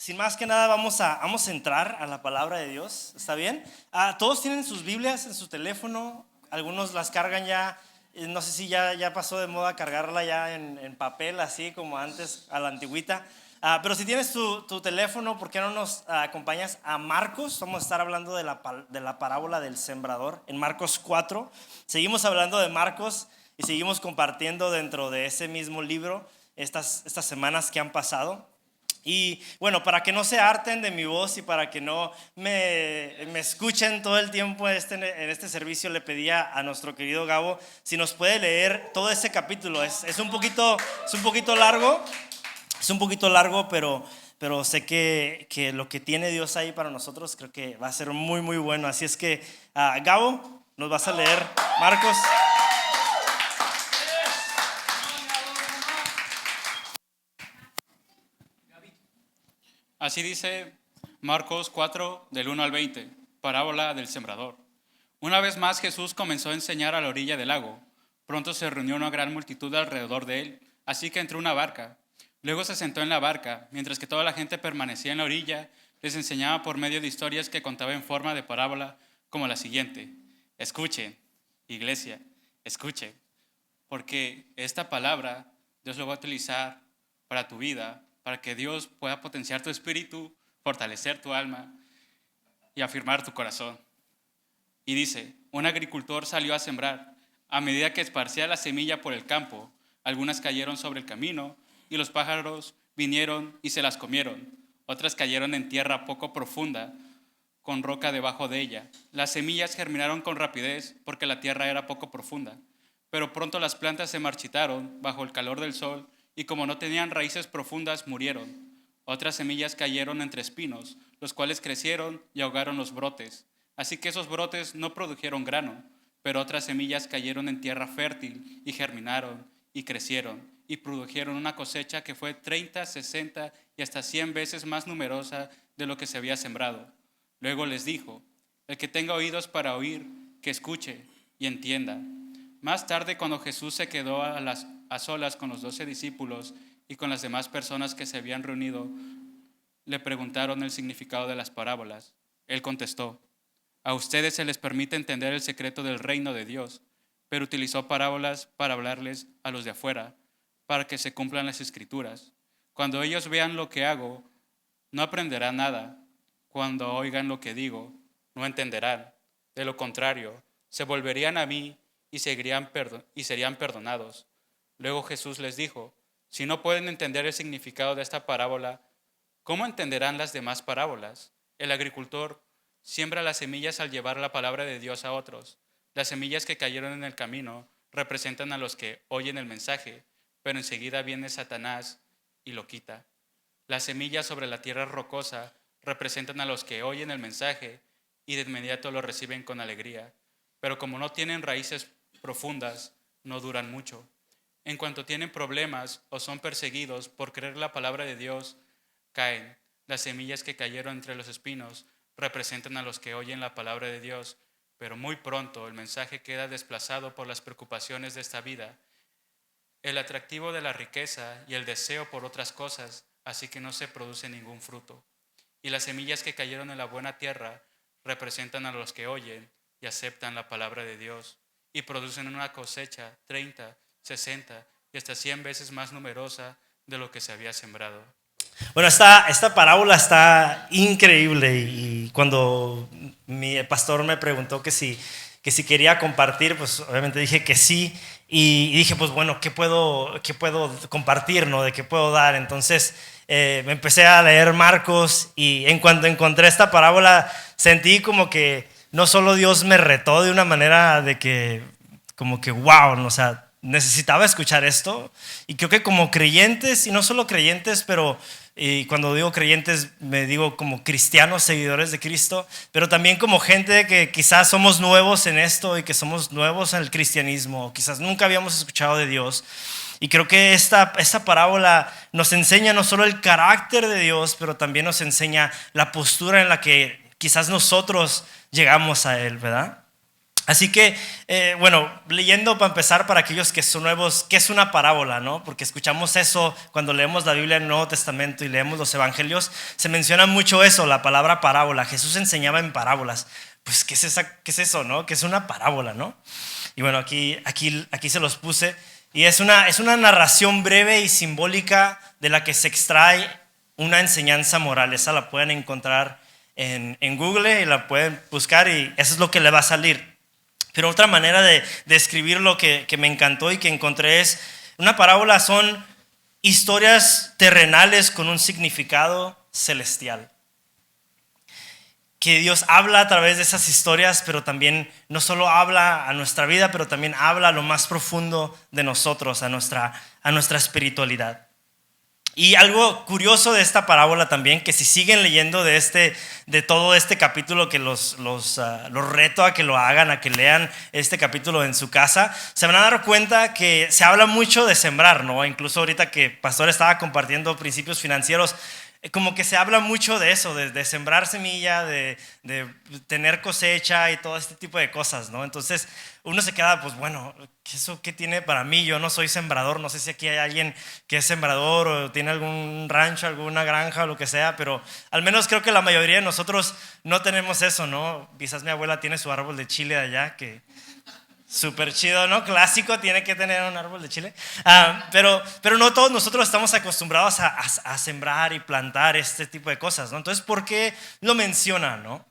sin más que nada vamos a entrar a la palabra de Dios, ¿está bien? Todos tienen sus Biblias en su teléfono, algunos las cargan ya, no sé si ya pasó de moda cargarla ya en papel, así como antes, a la antigüita. Pero si tienes tu teléfono, ¿por qué no nos acompañas a Marcos? Vamos a estar hablando de la parábola del sembrador en Marcos 4. Seguimos hablando de Marcos y seguimos compartiendo dentro de ese mismo libro estas semanas que han pasado. Y bueno, para que no se harten de mi voz y para que no me escuchen todo el tiempo en este servicio, le pedía a nuestro querido Gabo si nos puede leer todo ese capítulo. Es un poquito largo, pero sé que lo que tiene Dios ahí para nosotros creo que va a ser muy, muy bueno. Así es que, Gabo, nos vas a leer Marcos. Así dice Marcos 4, del 1 al 20, parábola del sembrador. Una vez más Jesús comenzó a enseñar a la orilla del lago. Pronto se reunió una gran multitud alrededor de él, así que entró una barca. Luego se sentó en la barca, mientras que toda la gente permanecía en la orilla, les enseñaba por medio de historias que contaba en forma de parábola, como la siguiente. Escuchen, iglesia, escuchen, porque esta palabra Dios lo va a utilizar para tu vida, para que Dios pueda potenciar tu espíritu, fortalecer tu alma y afirmar tu corazón. Y dice, un agricultor salió a sembrar. A medida que esparcía la semilla por el campo, algunas cayeron sobre el camino y los pájaros vinieron y se las comieron. Otras cayeron en tierra poco profunda, con roca debajo de ella. Las semillas germinaron con rapidez porque la tierra era poco profunda. Pero pronto las plantas se marchitaron bajo el calor del sol y como no tenían raíces profundas, murieron. Otras semillas cayeron entre espinos, los cuales crecieron y ahogaron los brotes. Así que esos brotes no produjeron grano, pero otras semillas cayeron en tierra fértil y germinaron y crecieron y produjeron una cosecha que fue 30, 60 y hasta 100 veces más numerosa de lo que se había sembrado. Luego les dijo, el que tenga oídos para oír, que escuche y entienda. Más tarde, cuando Jesús se quedó a solas con los 12 discípulos y con las demás personas que se habían reunido, le preguntaron el significado de las parábolas. Él contestó, a ustedes se les permite entender el secreto del reino de Dios, pero utilizó parábolas para hablarles a los de afuera, para que se cumplan las escrituras. Cuando ellos vean lo que hago, no aprenderán nada. Cuando oigan lo que digo, no entenderán. De lo contrario, se volverían a mí y serían perdonados. Luego Jesús les dijo, si no pueden entender el significado de esta parábola, ¿cómo entenderán las demás parábolas? El agricultor siembra las semillas al llevar la palabra de Dios a otros. Las semillas que cayeron en el camino representan a los que oyen el mensaje, pero enseguida viene Satanás y lo quita. Las semillas sobre la tierra rocosa representan a los que oyen el mensaje y de inmediato lo reciben con alegría, pero como no tienen raíces profundas, no duran mucho. En cuanto tienen problemas o son perseguidos por creer la palabra de Dios, caen. Las semillas que cayeron entre los espinos representan a los que oyen la palabra de Dios, pero muy pronto el mensaje queda desplazado por las preocupaciones de esta vida, el atractivo de la riqueza y el deseo por otras cosas, así que no se produce ningún fruto. Y las semillas que cayeron en la buena tierra representan a los que oyen y aceptan la palabra de Dios y producen una cosecha 30, 60 y hasta 100 veces más numerosa de lo que se había sembrado. Bueno, esta parábola está increíble y cuando mi pastor me preguntó que si quería compartir, pues obviamente dije que sí y dije, pues bueno, ¿qué puedo compartir, no? ¿De qué puedo dar? Entonces me empecé a leer Marcos y en cuanto encontré esta parábola sentí como que no solo Dios me retó de una manera de que como que wow, ¿no? O sea, necesitaba escuchar esto y creo que como creyentes, y no solo creyentes, pero y cuando digo creyentes me digo como cristianos, seguidores de Cristo, pero también como gente que quizás somos nuevos en esto y que somos nuevos en el cristianismo, quizás nunca habíamos escuchado de Dios. Y creo que esta parábola nos enseña no solo el carácter de Dios, pero también nos enseña la postura en la que quizás nosotros llegamos a Él, ¿verdad? Así que, bueno, leyendo para empezar para aquellos que son nuevos, ¿qué es una parábola, no? Porque escuchamos eso cuando leemos la Biblia en el Nuevo Testamento y leemos los Evangelios, se menciona mucho eso, la palabra parábola. Jesús enseñaba en parábolas. Pues, ¿qué es eso, no? ¿Qué es una parábola, no? Y bueno, aquí se los puse. Y es una narración breve y simbólica de la que se extrae una enseñanza moral. Esa la pueden encontrar en Google y la pueden buscar y eso es lo que le va a salir. Pero otra manera de escribir lo que me encantó y que encontré es, una parábola son historias terrenales con un significado celestial. Que Dios habla a través de esas historias, pero también no solo habla a nuestra vida, pero también habla a lo más profundo de nosotros, a nuestra espiritualidad. Y algo curioso de esta parábola también, que si siguen leyendo de todo este capítulo, que los reto a que lo hagan, a que lean este capítulo en su casa, se van a dar cuenta que se habla mucho de sembrar, ¿no? Incluso ahorita que Pastor estaba compartiendo principios financieros, como que se habla mucho de eso, de sembrar semilla, de tener cosecha y todo este tipo de cosas, ¿no? Entonces uno se queda, pues bueno, ¿eso qué tiene para mí? Yo no soy sembrador, no sé si aquí hay alguien que es sembrador o tiene algún rancho, alguna granja o lo que sea, pero al menos creo que la mayoría de nosotros no tenemos eso, ¿no? Quizás mi abuela tiene su árbol de chile allá, que súper chido, ¿no? Clásico, tiene que tener un árbol de chile. Pero no todos nosotros estamos acostumbrados a sembrar y plantar este tipo de cosas, ¿no? Entonces, ¿por qué lo menciona, no?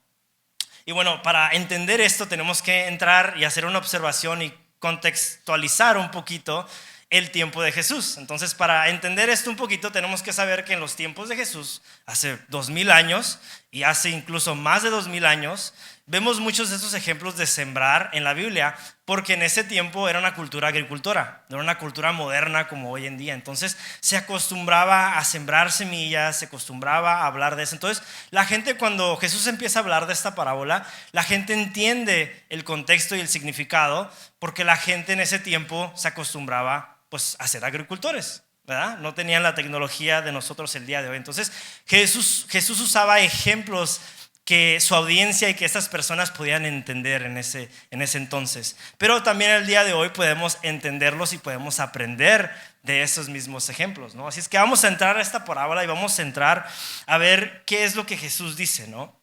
Y bueno, para entender esto tenemos que entrar y hacer una observación y contextualizar un poquito el tiempo de Jesús. Entonces, para entender esto un poquito, tenemos que saber que en los tiempos de Jesús, hace 2000 años y hace incluso más de 2000 años, vemos muchos de esos ejemplos de sembrar en la Biblia, porque en ese tiempo era una cultura agricultora, no era una cultura moderna como hoy en día. Entonces se acostumbraba a sembrar semillas, se acostumbraba a hablar de eso. Entonces la gente, cuando Jesús empieza a hablar de esta parábola, la gente entiende el contexto y el significado, porque la gente en ese tiempo se acostumbraba pues a ser agricultores, ¿verdad? No tenían la tecnología de nosotros el día de hoy. Entonces Jesús usaba ejemplos que su audiencia y que estas personas podían entender en ese entonces. Pero también el día de hoy podemos entenderlos y podemos aprender de esos mismos ejemplos, ¿no? Así es que vamos a entrar a esta parábola y vamos a entrar a ver qué es lo que Jesús dice, ¿no?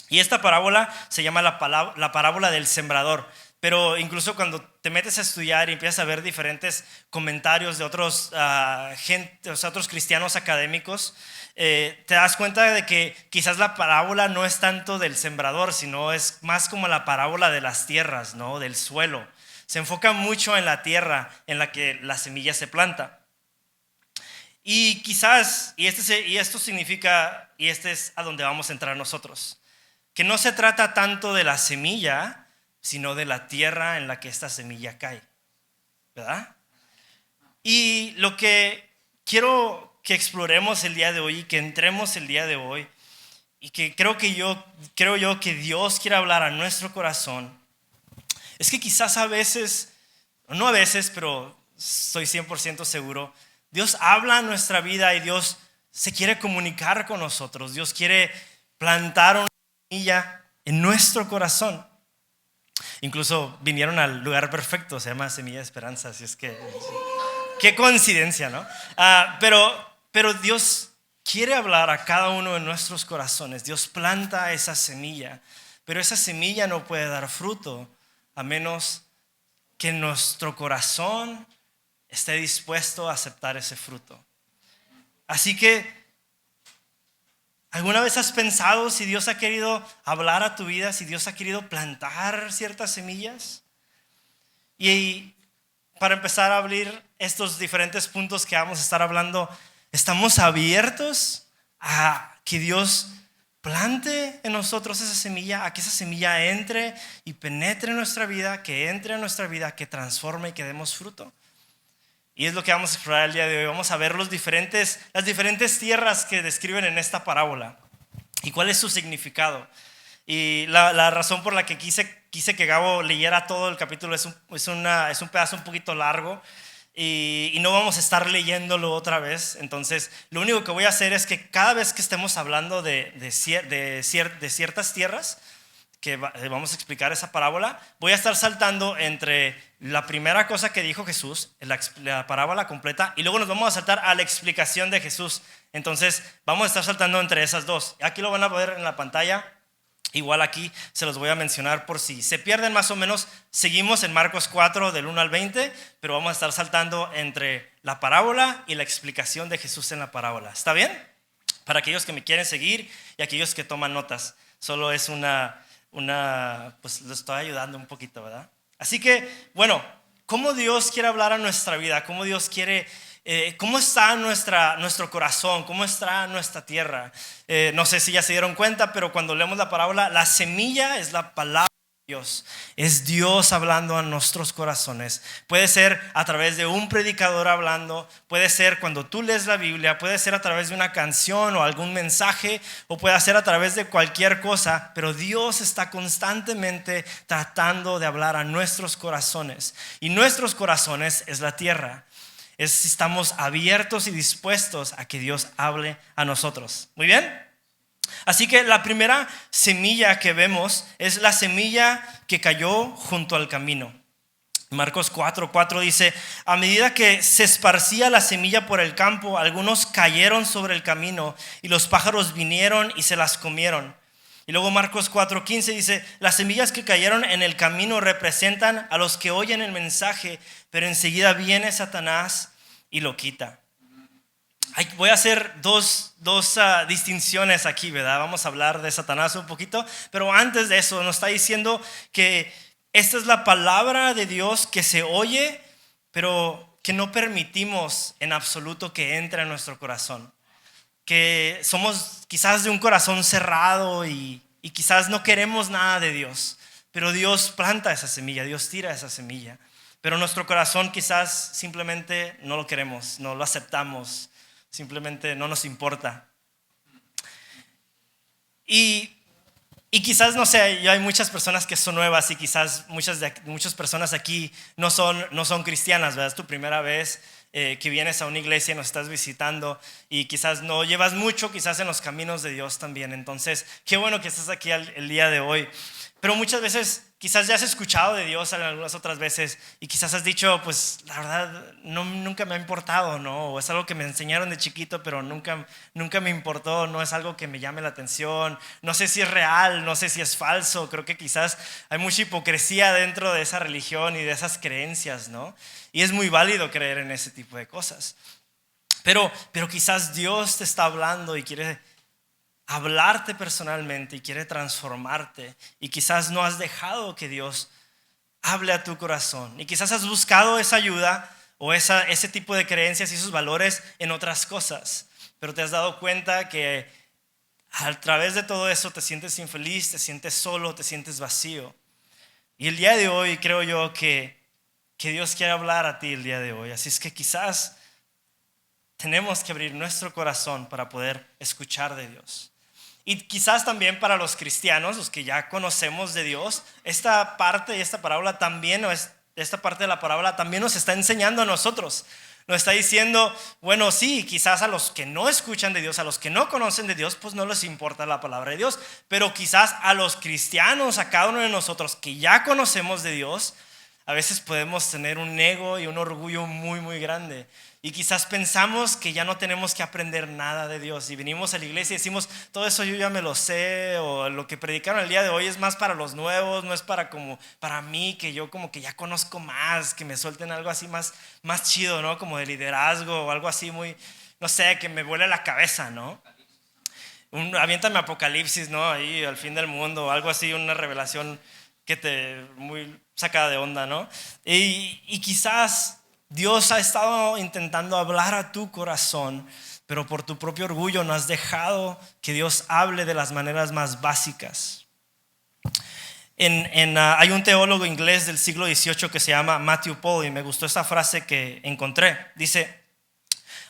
Y esta parábola se llama la parábola del sembrador. Pero incluso cuando te metes a estudiar y empiezas a ver diferentes comentarios de otros cristianos académicos, te das cuenta de que quizás la parábola no es tanto del sembrador, sino es más como la parábola de las tierras, ¿no? Del suelo. Se enfoca mucho en la tierra en la que la semilla se planta. Y quizás, y esto significa, y este es a donde vamos a entrar nosotros, que no se trata tanto de la semilla, sino de la tierra en la que esta semilla cae, ¿verdad? Y lo que quiero que exploremos el día de hoy y que entremos el día de hoy, y que creo yo que Dios quiere hablar a nuestro corazón, es que quizás a veces, no a veces, pero estoy 100% seguro, Dios habla a nuestra vida y Dios se quiere comunicar con nosotros. Dios quiere plantar una semilla en nuestro corazón. Incluso vinieron al lugar perfecto, se llama Semilla de Esperanza, así es que qué coincidencia, ¿no? Pero Dios quiere hablar a cada uno de nuestros corazones. Dios planta esa semilla, pero esa semilla no puede dar fruto a menos que nuestro corazón esté dispuesto a aceptar ese fruto. Así que, ¿alguna vez has pensado si Dios ha querido hablar a tu vida, si Dios ha querido plantar ciertas semillas? Y para empezar a abrir estos diferentes puntos que vamos a estar hablando, ¿estamos abiertos a que Dios plante en nosotros esa semilla, a que esa semilla entre y penetre en nuestra vida, que entre en nuestra vida, que transforme y que demos fruto? Y es lo que vamos a explorar el día de hoy. Vamos a ver las diferentes tierras que describen en esta parábola y cuál es su significado. Y la razón por la que quise que Gabo leyera todo el capítulo es un pedazo un poquito largo y no vamos a estar leyéndolo otra vez. Entonces, lo único que voy a hacer es que cada vez que estemos hablando de ciertas tierras, que vamos a explicar esa parábola, voy a estar saltando entre la primera cosa que dijo Jesús, la parábola completa, y luego nos vamos a saltar a la explicación de Jesús. Entonces vamos a estar saltando entre esas dos. Aquí lo van a ver en la pantalla. Igual aquí se los voy a mencionar por si se pierden más o menos. Seguimos en Marcos 4 del 1 al 20, pero vamos a estar saltando entre la parábola y la explicación de Jesús en la parábola. ¿Está bien? Para aquellos que me quieren seguir y aquellos que toman notas. Solo es pues les estoy ayudando un poquito, ¿verdad? Así que, bueno, ¿cómo Dios quiere hablar a nuestra vida? ¿Cómo Dios quiere... ¿Cómo está nuestro corazón? ¿Cómo está nuestra tierra? No sé si ya se dieron cuenta, pero cuando leemos la parábola, la semilla es la palabra de Dios. Es Dios hablando a nuestros corazones. Puede ser a través de un predicador hablando, puede ser cuando tú lees la Biblia, puede ser a través de una canción o algún mensaje, o puede ser a través de cualquier cosa, pero Dios está constantemente tratando de hablar a nuestros corazones. Y nuestros corazones es la tierra. Estamos abiertos y dispuestos a que Dios hable a nosotros. Muy bien. Así que la primera semilla que vemos es la semilla que cayó junto al camino. Marcos 4:4 dice: a medida que se esparcía la semilla por el campo, algunos cayeron sobre el camino y los pájaros vinieron y se las comieron. Y luego Marcos 4:15 dice: las semillas que cayeron en el camino representan a los que oyen el mensaje, pero enseguida viene Satanás y lo quita. Voy a hacer dos distinciones aquí, ¿verdad? Vamos a hablar de Satanás un poquito, pero antes de eso nos está diciendo que esta es la palabra de Dios que se oye, pero que no permitimos en absoluto que entre en nuestro corazón. Que somos quizás de un corazón cerrado y quizás no queremos nada de Dios, pero Dios planta esa semilla, Dios tira esa semilla, pero nuestro corazón quizás simplemente no lo queremos, no lo aceptamos, simplemente no nos importa. Y quizás, no sé, hay muchas personas que son nuevas y quizás muchas personas aquí no son cristianas, ¿verdad? Es tu primera vez que vienes a una iglesia y nos estás visitando y quizás no llevas mucho, quizás en los caminos de Dios también. Entonces, qué bueno que estás aquí el día de hoy. Pero muchas veces quizás ya has escuchado de Dios algunas otras veces y quizás has dicho, pues la verdad nunca me ha importado, ¿no? O es algo que me enseñaron de chiquito, pero nunca me importó, no es algo que me llame la atención, no sé si es real, no sé si es falso. Creo que quizás hay mucha hipocresía dentro de esa religión y de esas creencias, ¿no? Y es muy válido creer en ese tipo de cosas. Pero quizás Dios te está hablando y quiere hablarte personalmente y quiere transformarte, y quizás no has dejado que Dios hable a tu corazón y quizás has buscado esa ayuda o ese tipo de creencias y esos valores en otras cosas, pero te has dado cuenta que a través de todo eso te sientes infeliz, te sientes solo, te sientes vacío. Y el día de hoy creo yo que Dios quiere hablar a ti el día de hoy, así es que quizás tenemos que abrir nuestro corazón para poder escuchar de Dios. Y quizás también para los cristianos, los que ya conocemos de Dios, esta parte de esta parábola también, esta parte de la parábola también nos está enseñando a nosotros. Nos está diciendo, bueno, sí, quizás a los que no escuchan de Dios, a los que no conocen de Dios, pues no les importa la palabra de Dios. Pero quizás a los cristianos, a cada uno de nosotros que ya conocemos de Dios, a veces podemos tener un ego y un orgullo muy, muy grande. Y quizás pensamos que ya no tenemos que aprender nada de Dios. Y venimos a la iglesia y decimos, todo eso yo ya me lo sé. O lo que predicaron el día de hoy es más para los nuevos, no es para mí, que yo como que ya conozco más. Que me suelten algo así más chido, ¿no? Como de liderazgo o algo así muy, no sé, que me vuele la cabeza, ¿no? Aviéntame Apocalipsis, ¿no? Ahí al fin del mundo o algo así, una revelación muy sacada de onda, ¿no? Y quizás Dios ha estado intentando hablar a tu corazón, pero por tu propio orgullo no has dejado que Dios hable de las maneras más básicas. Hay un teólogo inglés del siglo XVIII que se llama Matthew Paul, y me gustó esa frase que encontré. Dice: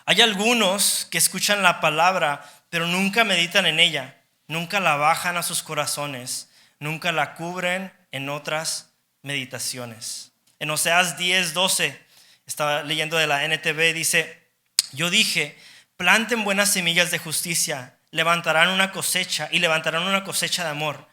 hay algunos que escuchan la palabra, pero nunca meditan en ella, nunca la bajan a sus corazones, nunca la cubren en otras meditaciones. En Oseas 10:12, estaba leyendo de la NTV, dice: yo dije, planten buenas semillas de justicia, levantarán una cosecha de amor.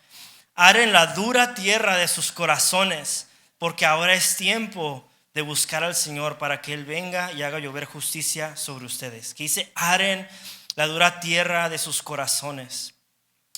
aren la dura tierra de sus corazones, porque ahora es tiempo de buscar al Señor para que Él venga y haga llover justicia sobre ustedes. Que dice, aren la dura tierra de sus corazones.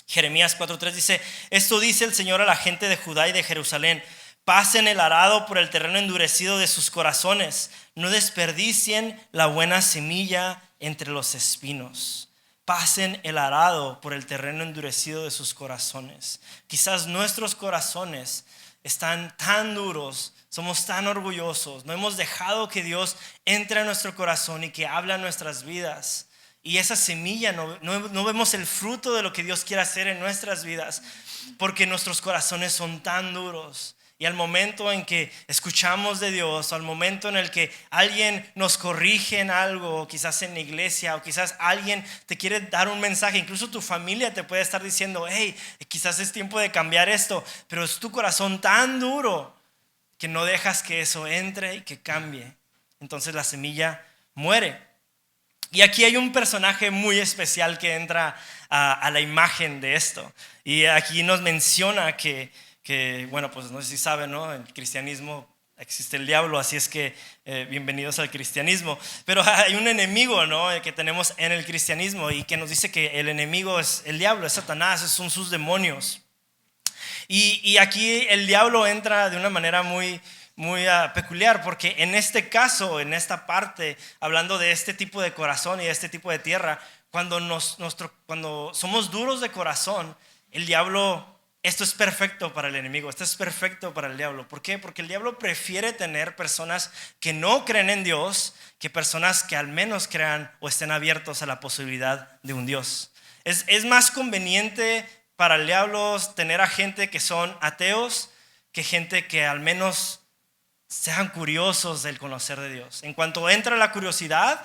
Jeremías 4:3 dice, esto dice el Señor a la gente de Judá y de Jerusalén: pasen el arado por el terreno endurecido de sus corazones, no desperdicien la buena semilla entre los espinos. Pasen el arado por el terreno endurecido de sus corazones. Quizás nuestros corazones están tan duros, somos tan orgullosos, no hemos dejado que Dios entre a nuestro corazón y que hable a nuestras vidas. Y esa semilla no vemos el fruto de lo que Dios quiere hacer en nuestras vidas, porque nuestros corazones son tan duros. Y al momento en que escuchamos de Dios, o al momento en el que alguien nos corrige en algo, quizás en la iglesia, o quizás alguien te quiere dar un mensaje, incluso tu familia te puede estar diciendo, hey, quizás es tiempo de cambiar esto, pero es tu corazón tan duro que no dejas que eso entre y que cambie. Entonces la semilla muere. Y aquí hay un personaje muy especial que entra a la imagen de esto. Y aquí nos menciona que bueno, pues no sé si saben, ¿no? En el cristianismo existe el diablo, así es que bienvenidos al cristianismo. Pero hay un enemigo, ¿no? Que tenemos en el cristianismo y que nos dice que el enemigo es el diablo, es Satanás, son sus demonios. Y aquí el diablo entra de una manera muy peculiar, porque en este caso, en esta parte, hablando de este tipo de corazón y de este tipo de tierra, cuando somos duros de corazón, el diablo... Esto es perfecto para el enemigo, esto es perfecto para el diablo. ¿Por qué? Porque el diablo prefiere tener personas que no creen en Dios que personas que al menos crean o estén abiertos a la posibilidad de un Dios. Es más conveniente para el diablo tener a gente que son ateos que gente que al menos sean curiosos del conocer de Dios. En cuanto entra la curiosidad,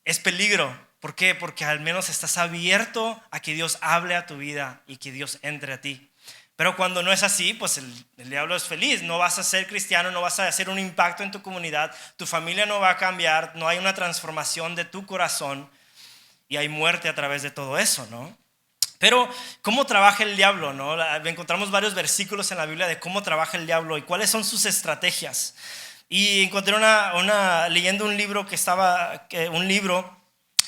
es peligro. ¿Por qué? Porque al menos estás abierto a que Dios hable a tu vida y que Dios entre a ti. Pero cuando no es así, pues el diablo es feliz. No vas a ser cristiano, no vas a hacer un impacto en tu comunidad, tu familia no va a cambiar, no hay una transformación de tu corazón y hay muerte a través de todo eso, ¿no? Pero, ¿cómo trabaja el diablo, no? Encontramos varios versículos en la Biblia de cómo trabaja el diablo y cuáles son sus estrategias. Y encontré leyendo un libro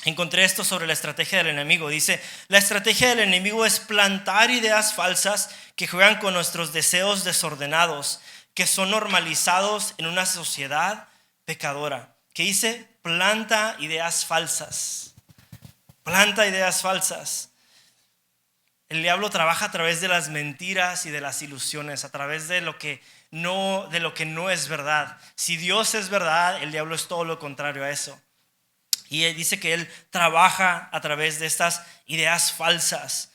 encontré esto sobre la estrategia del enemigo. Dice, la estrategia del enemigo es plantar ideas falsas que juegan con nuestros deseos desordenados, que son normalizados en una sociedad pecadora. ¿Qué dice? Planta ideas falsas. Planta ideas falsas. El diablo trabaja a través de las mentiras y de las ilusiones, a través de lo que no es verdad. Si Dios es verdad, el diablo es todo lo contrario a eso. Y él dice que él trabaja a través de estas ideas falsas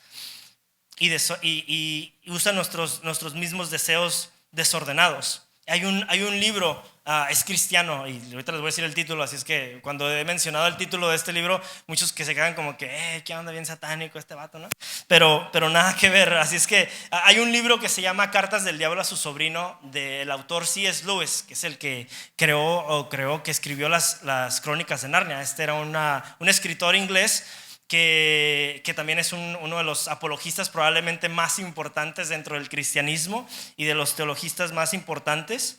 y usa nuestros mismos deseos desordenados. Hay un libro, es cristiano, y ahorita les voy a decir el título, así es que cuando he mencionado el título de este libro, muchos que se quedan como que, ¿qué onda? Bien satánico este vato, ¿no? Pero nada que ver, así es que hay un libro que se llama Cartas del Diablo a su sobrino, del autor C.S. Lewis, que es el que que escribió las Crónicas de Narnia. Este era un escritor inglés que también es uno de los apologistas probablemente más importantes dentro del cristianismo y de los teologistas más importantes.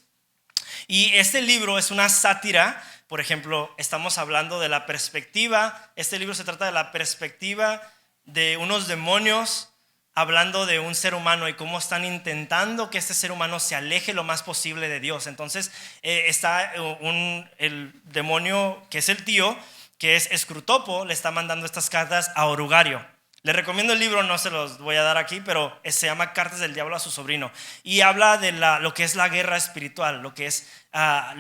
Y este libro es una sátira. Por ejemplo, estamos hablando de la perspectiva. Este libro se trata de la perspectiva de unos demonios hablando de un ser humano y cómo están intentando que este ser humano se aleje lo más posible de Dios. Entonces está el demonio que es el tío, que es Escrutopo, le está mandando estas cartas a Orugario. Le recomiendo el libro, no se los voy a dar aquí, pero se llama Cartas del Diablo a su sobrino. Y habla de lo que es la guerra espiritual, lo que es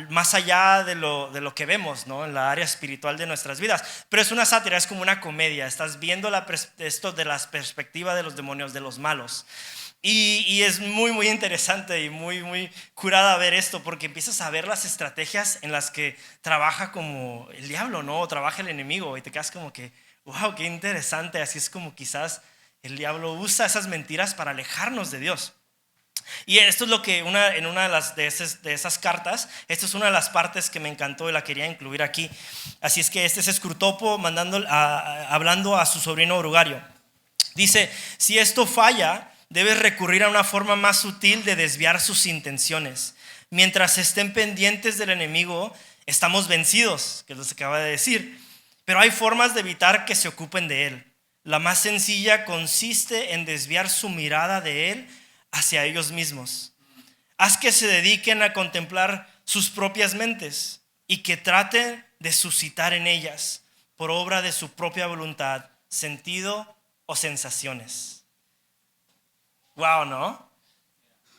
más allá de lo que vemos, ¿no? En la área espiritual de nuestras vidas. Pero es una sátira, es como una comedia. Estás viendo esto de la perspectiva de los demonios, de los malos. Y es muy, muy interesante y muy, muy curada ver esto, porque empiezas a ver las estrategias en las que trabaja como el diablo, ¿no? O trabaja el enemigo y te quedas como que, wow, qué interesante. Así es como quizás el diablo usa esas mentiras para alejarnos de Dios. Y esto es lo que en una de esas cartas, esto es una de las partes que me encantó y la quería incluir aquí. Así es que este es Escrutopo hablando a su sobrino Orugario. Dice, si esto falla, debes recurrir a una forma más sutil de desviar sus intenciones. Mientras estén pendientes del enemigo, estamos vencidos, que es lo que acaba de decir. Pero hay formas de evitar que se ocupen de él. La más sencilla consiste en desviar su mirada de él hacia ellos mismos. Haz que se dediquen a contemplar sus propias mentes y que traten de suscitar en ellas, por obra de su propia voluntad, sentido o sensaciones. Wow, ¿no?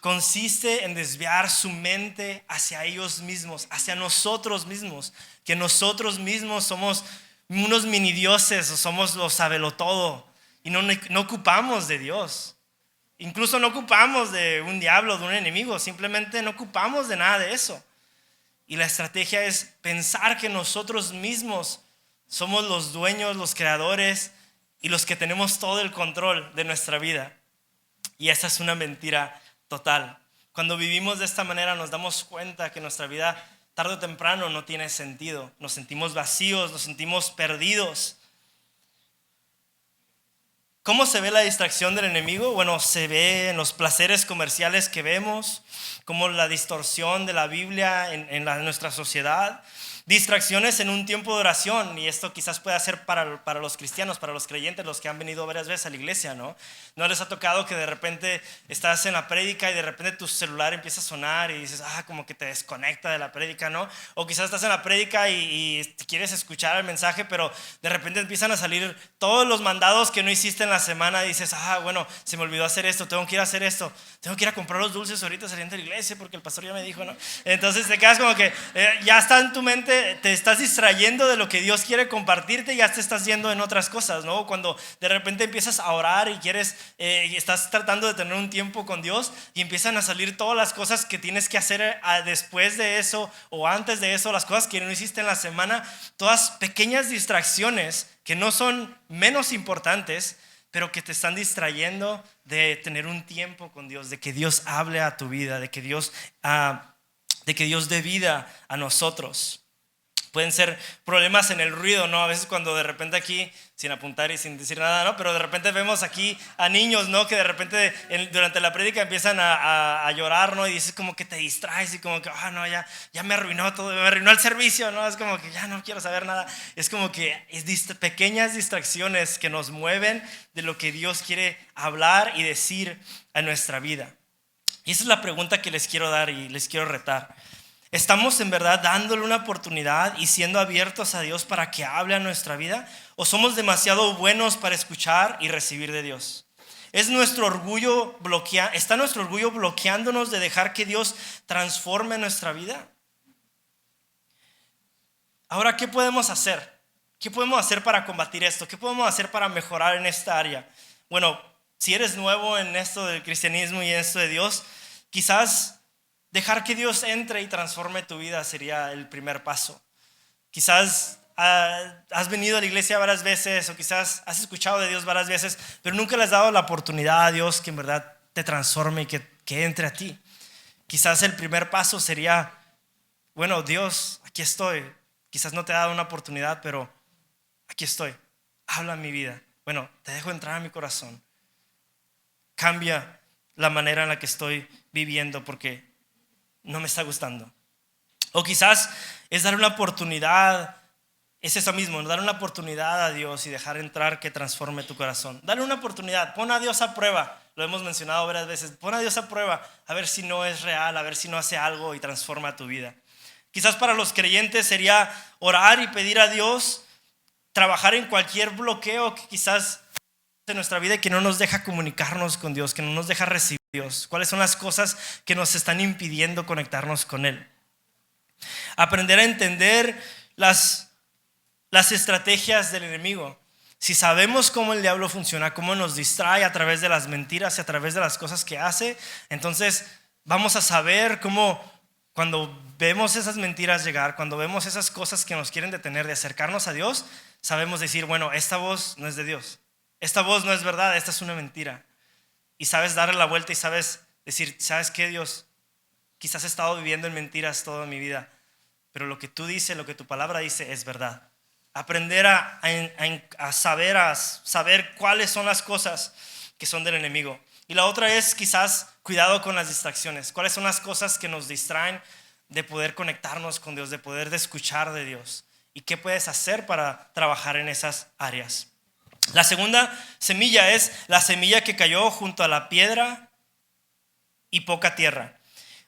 Consiste en desviar su mente hacia ellos mismos, hacia nosotros mismos, que nosotros mismos somos unos mini dioses o somos los sabelotodo y no ocupamos de Dios. Incluso no ocupamos de un diablo, de un enemigo, simplemente no ocupamos de nada de eso. Y la estrategia es pensar que nosotros mismos somos los dueños, los creadores y los que tenemos todo el control de nuestra vida. Y esa es una mentira total. Cuando vivimos de esta manera nos damos cuenta que nuestra vida tarde o temprano no tiene sentido. Nos sentimos vacíos, nos sentimos perdidos. ¿Cómo se ve la distracción del enemigo? Bueno, se ve en los placeres comerciales que vemos, como la distorsión de la Biblia en nuestra sociedad. Distracciones en un tiempo de oración, y esto quizás pueda ser para los cristianos, para los creyentes, los que han venido varias veces a la iglesia, ¿no? ¿No les ha tocado que de repente estás en la prédica y de repente tu celular empieza a sonar y dices, como que te desconecta de la prédica, ¿no? O quizás estás en la prédica y quieres escuchar el mensaje, pero de repente empiezan a salir todos los mandados que no hiciste en la semana y dices, bueno, se me olvidó hacer esto, tengo que ir a hacer esto, tengo que ir a comprar los dulces ahorita saliendo de la iglesia porque el pastor ya me dijo, ¿no? Entonces te quedas como que ya está en tu mente, te estás distrayendo de lo que Dios quiere compartirte y ya te estás yendo en otras cosas, ¿no? Cuando de repente empiezas a orar y estás tratando de tener un tiempo con Dios y empiezan a salir todas las cosas que tienes que hacer después de eso o antes de eso, las cosas que no hiciste en la semana, todas pequeñas distracciones que no son menos importantes, pero que te están distrayendo de tener un tiempo con Dios, de que Dios hable a tu vida, de que Dios dé vida a nosotros. Pueden ser problemas en el ruido, ¿no? A veces cuando de repente aquí, sin apuntar y sin decir nada, ¿no? Pero de repente vemos aquí a niños, ¿no? Que de repente durante la prédica empiezan a llorar, ¿no? Y dices como que te distraes y como que, no, ya me arruinó todo, me arruinó el servicio, ¿no? Es como que ya no quiero saber nada. Es como que pequeñas distracciones que nos mueven de lo que Dios quiere hablar y decir a nuestra vida. Y esa es la pregunta que les quiero dar y les quiero retar. ¿Estamos en verdad dándole una oportunidad y siendo abiertos a Dios para que hable a nuestra vida? ¿O somos demasiado buenos para escuchar y recibir de Dios? ¿Está nuestro orgullo bloqueándonos de dejar que Dios transforme nuestra vida? Ahora, ¿qué podemos hacer? ¿Qué podemos hacer para combatir esto? ¿Qué podemos hacer para mejorar en esta área? Bueno, si eres nuevo en esto del cristianismo y en esto de Dios, quizás dejar que Dios entre y transforme tu vida sería el primer paso. Quizás has venido a la iglesia varias veces o quizás has escuchado de Dios varias veces, pero nunca le has dado la oportunidad a Dios que en verdad te transforme y que entre a ti. Quizás el primer paso sería, bueno, Dios, aquí estoy. Quizás no te he dado una oportunidad, pero aquí estoy. Habla en mi vida. Bueno, te dejo entrar a mi corazón. Cambia la manera en la que estoy viviendo porque no me está gustando. O quizás es dar una oportunidad, es eso mismo, dar una oportunidad a Dios y dejar entrar que transforme tu corazón. Dale una oportunidad, pon a Dios a prueba. Lo hemos mencionado varias veces. Pon a Dios a prueba, a ver si no es real, a ver si no hace algo y transforma tu vida. Quizás para los creyentes sería orar y pedir a Dios, trabajar en cualquier bloqueo que quizás en nuestra vida y que no nos deja comunicarnos con Dios, que no nos deja recibir a Dios. ¿Cuáles son las cosas que nos están impidiendo conectarnos con Él? Aprender a entender las estrategias del enemigo. Si sabemos cómo el diablo funciona, cómo nos distrae a través de las mentiras y a través de las cosas que hace, entonces vamos a saber cómo cuando vemos esas mentiras llegar, cuando vemos esas cosas que nos quieren detener de acercarnos a Dios, sabemos decir, bueno, esta voz no es de Dios. Esta voz no es verdad, esta es una mentira. Y sabes darle la vuelta y sabes decir, ¿sabes qué, Dios? Quizás he estado viviendo en mentiras toda mi vida, pero lo que tú dices, lo que tu palabra dice es verdad. Aprender a saber cuáles son las cosas que son del enemigo. Y la otra es quizás cuidado con las distracciones. ¿Cuáles son las cosas que nos distraen de poder conectarnos con Dios, de poder escuchar de Dios? ¿Y qué puedes hacer para trabajar en esas áreas? La segunda semilla es la semilla que cayó junto a la piedra y poca tierra.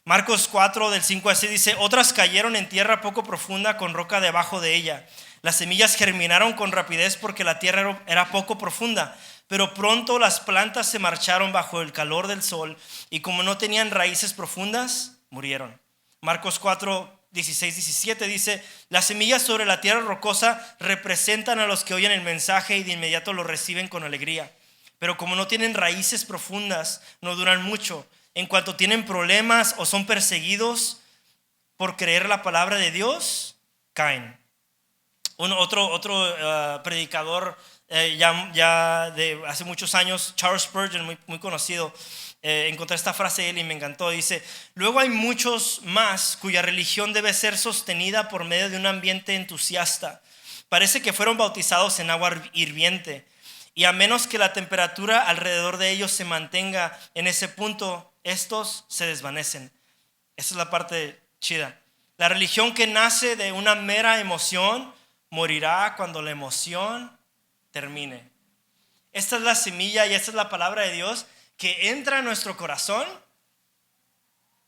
Marcos 4 del 5 al 6 dice: otras cayeron en tierra poco profunda con roca debajo de ella. Las semillas germinaron con rapidez porque la tierra era poco profunda, pero pronto las plantas se marcharon bajo el calor del sol y como no tenían raíces profundas, murieron. Marcos 4, 16, 17 dice: las semillas sobre la tierra rocosa representan a los que oyen el mensaje y de inmediato lo reciben con alegría. Pero como no tienen raíces profundas, no duran mucho. En cuanto tienen problemas o son perseguidos por creer la palabra de Dios, caen. Otro predicador ya de hace muchos años, Charles Spurgeon, muy conocido, encontré esta frase de él y me encantó. Dice: luego hay muchos más cuya religión debe ser sostenida por medio de un ambiente entusiasta. Parece que fueron bautizados en agua hirviente y a menos que la temperatura alrededor de ellos se mantenga en ese punto, estos se desvanecen. Esa es la parte chida. La religión que nace de una mera emoción morirá cuando la emoción termine. Esta es la semilla y esta es la palabra de Dios que entra en nuestro corazón,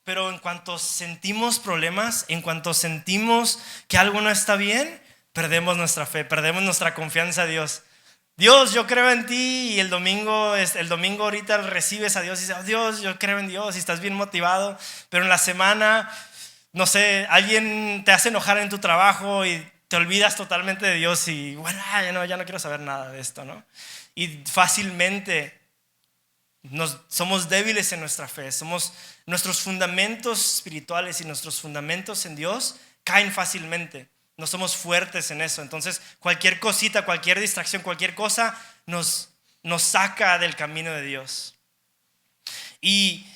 pero en cuanto sentimos problemas, en cuanto sentimos que algo no está bien, perdemos nuestra fe, perdemos nuestra confianza a Dios. Dios, yo creo en ti, y el domingo ahorita recibes a Dios y dices: oh, Dios, yo creo en Dios, y estás bien motivado, pero en la semana, no sé, alguien te hace enojar en tu trabajo y te olvidas totalmente de Dios y bueno, ya no quiero saber nada de esto, ¿no? Y fácilmente somos débiles en nuestra fe, nuestros fundamentos espirituales y nuestros fundamentos en Dios caen fácilmente. No somos fuertes en eso. Entonces cualquier cosita, cualquier distracción, cualquier cosa nos saca del camino de Dios. Y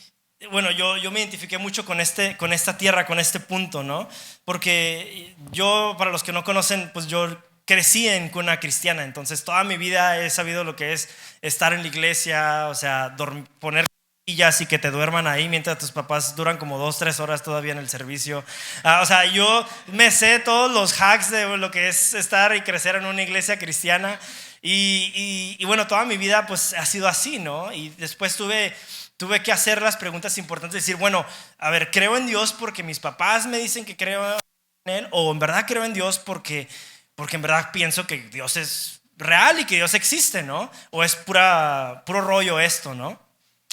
bueno, yo me identifiqué mucho con esta tierra, con este punto, ¿no? Porque yo, para los que no conocen, pues yo crecí en cuna cristiana. Entonces toda mi vida he sabido lo que es estar en la iglesia, o sea, poner y que te duerman ahí mientras tus papás duran como 2-3 horas todavía en el servicio. O sea, yo me sé todos los hacks de lo que es estar y crecer en una iglesia cristiana. Y bueno, toda mi vida pues ha sido así, ¿no? Y después tuve que hacer las preguntas importantes, decir, bueno, a ver, ¿creo en Dios porque mis papás me dicen que creo en Él? ¿O en verdad creo en Dios porque en verdad pienso que Dios es real y que Dios existe, ¿no? ¿O es puro rollo esto, ¿no?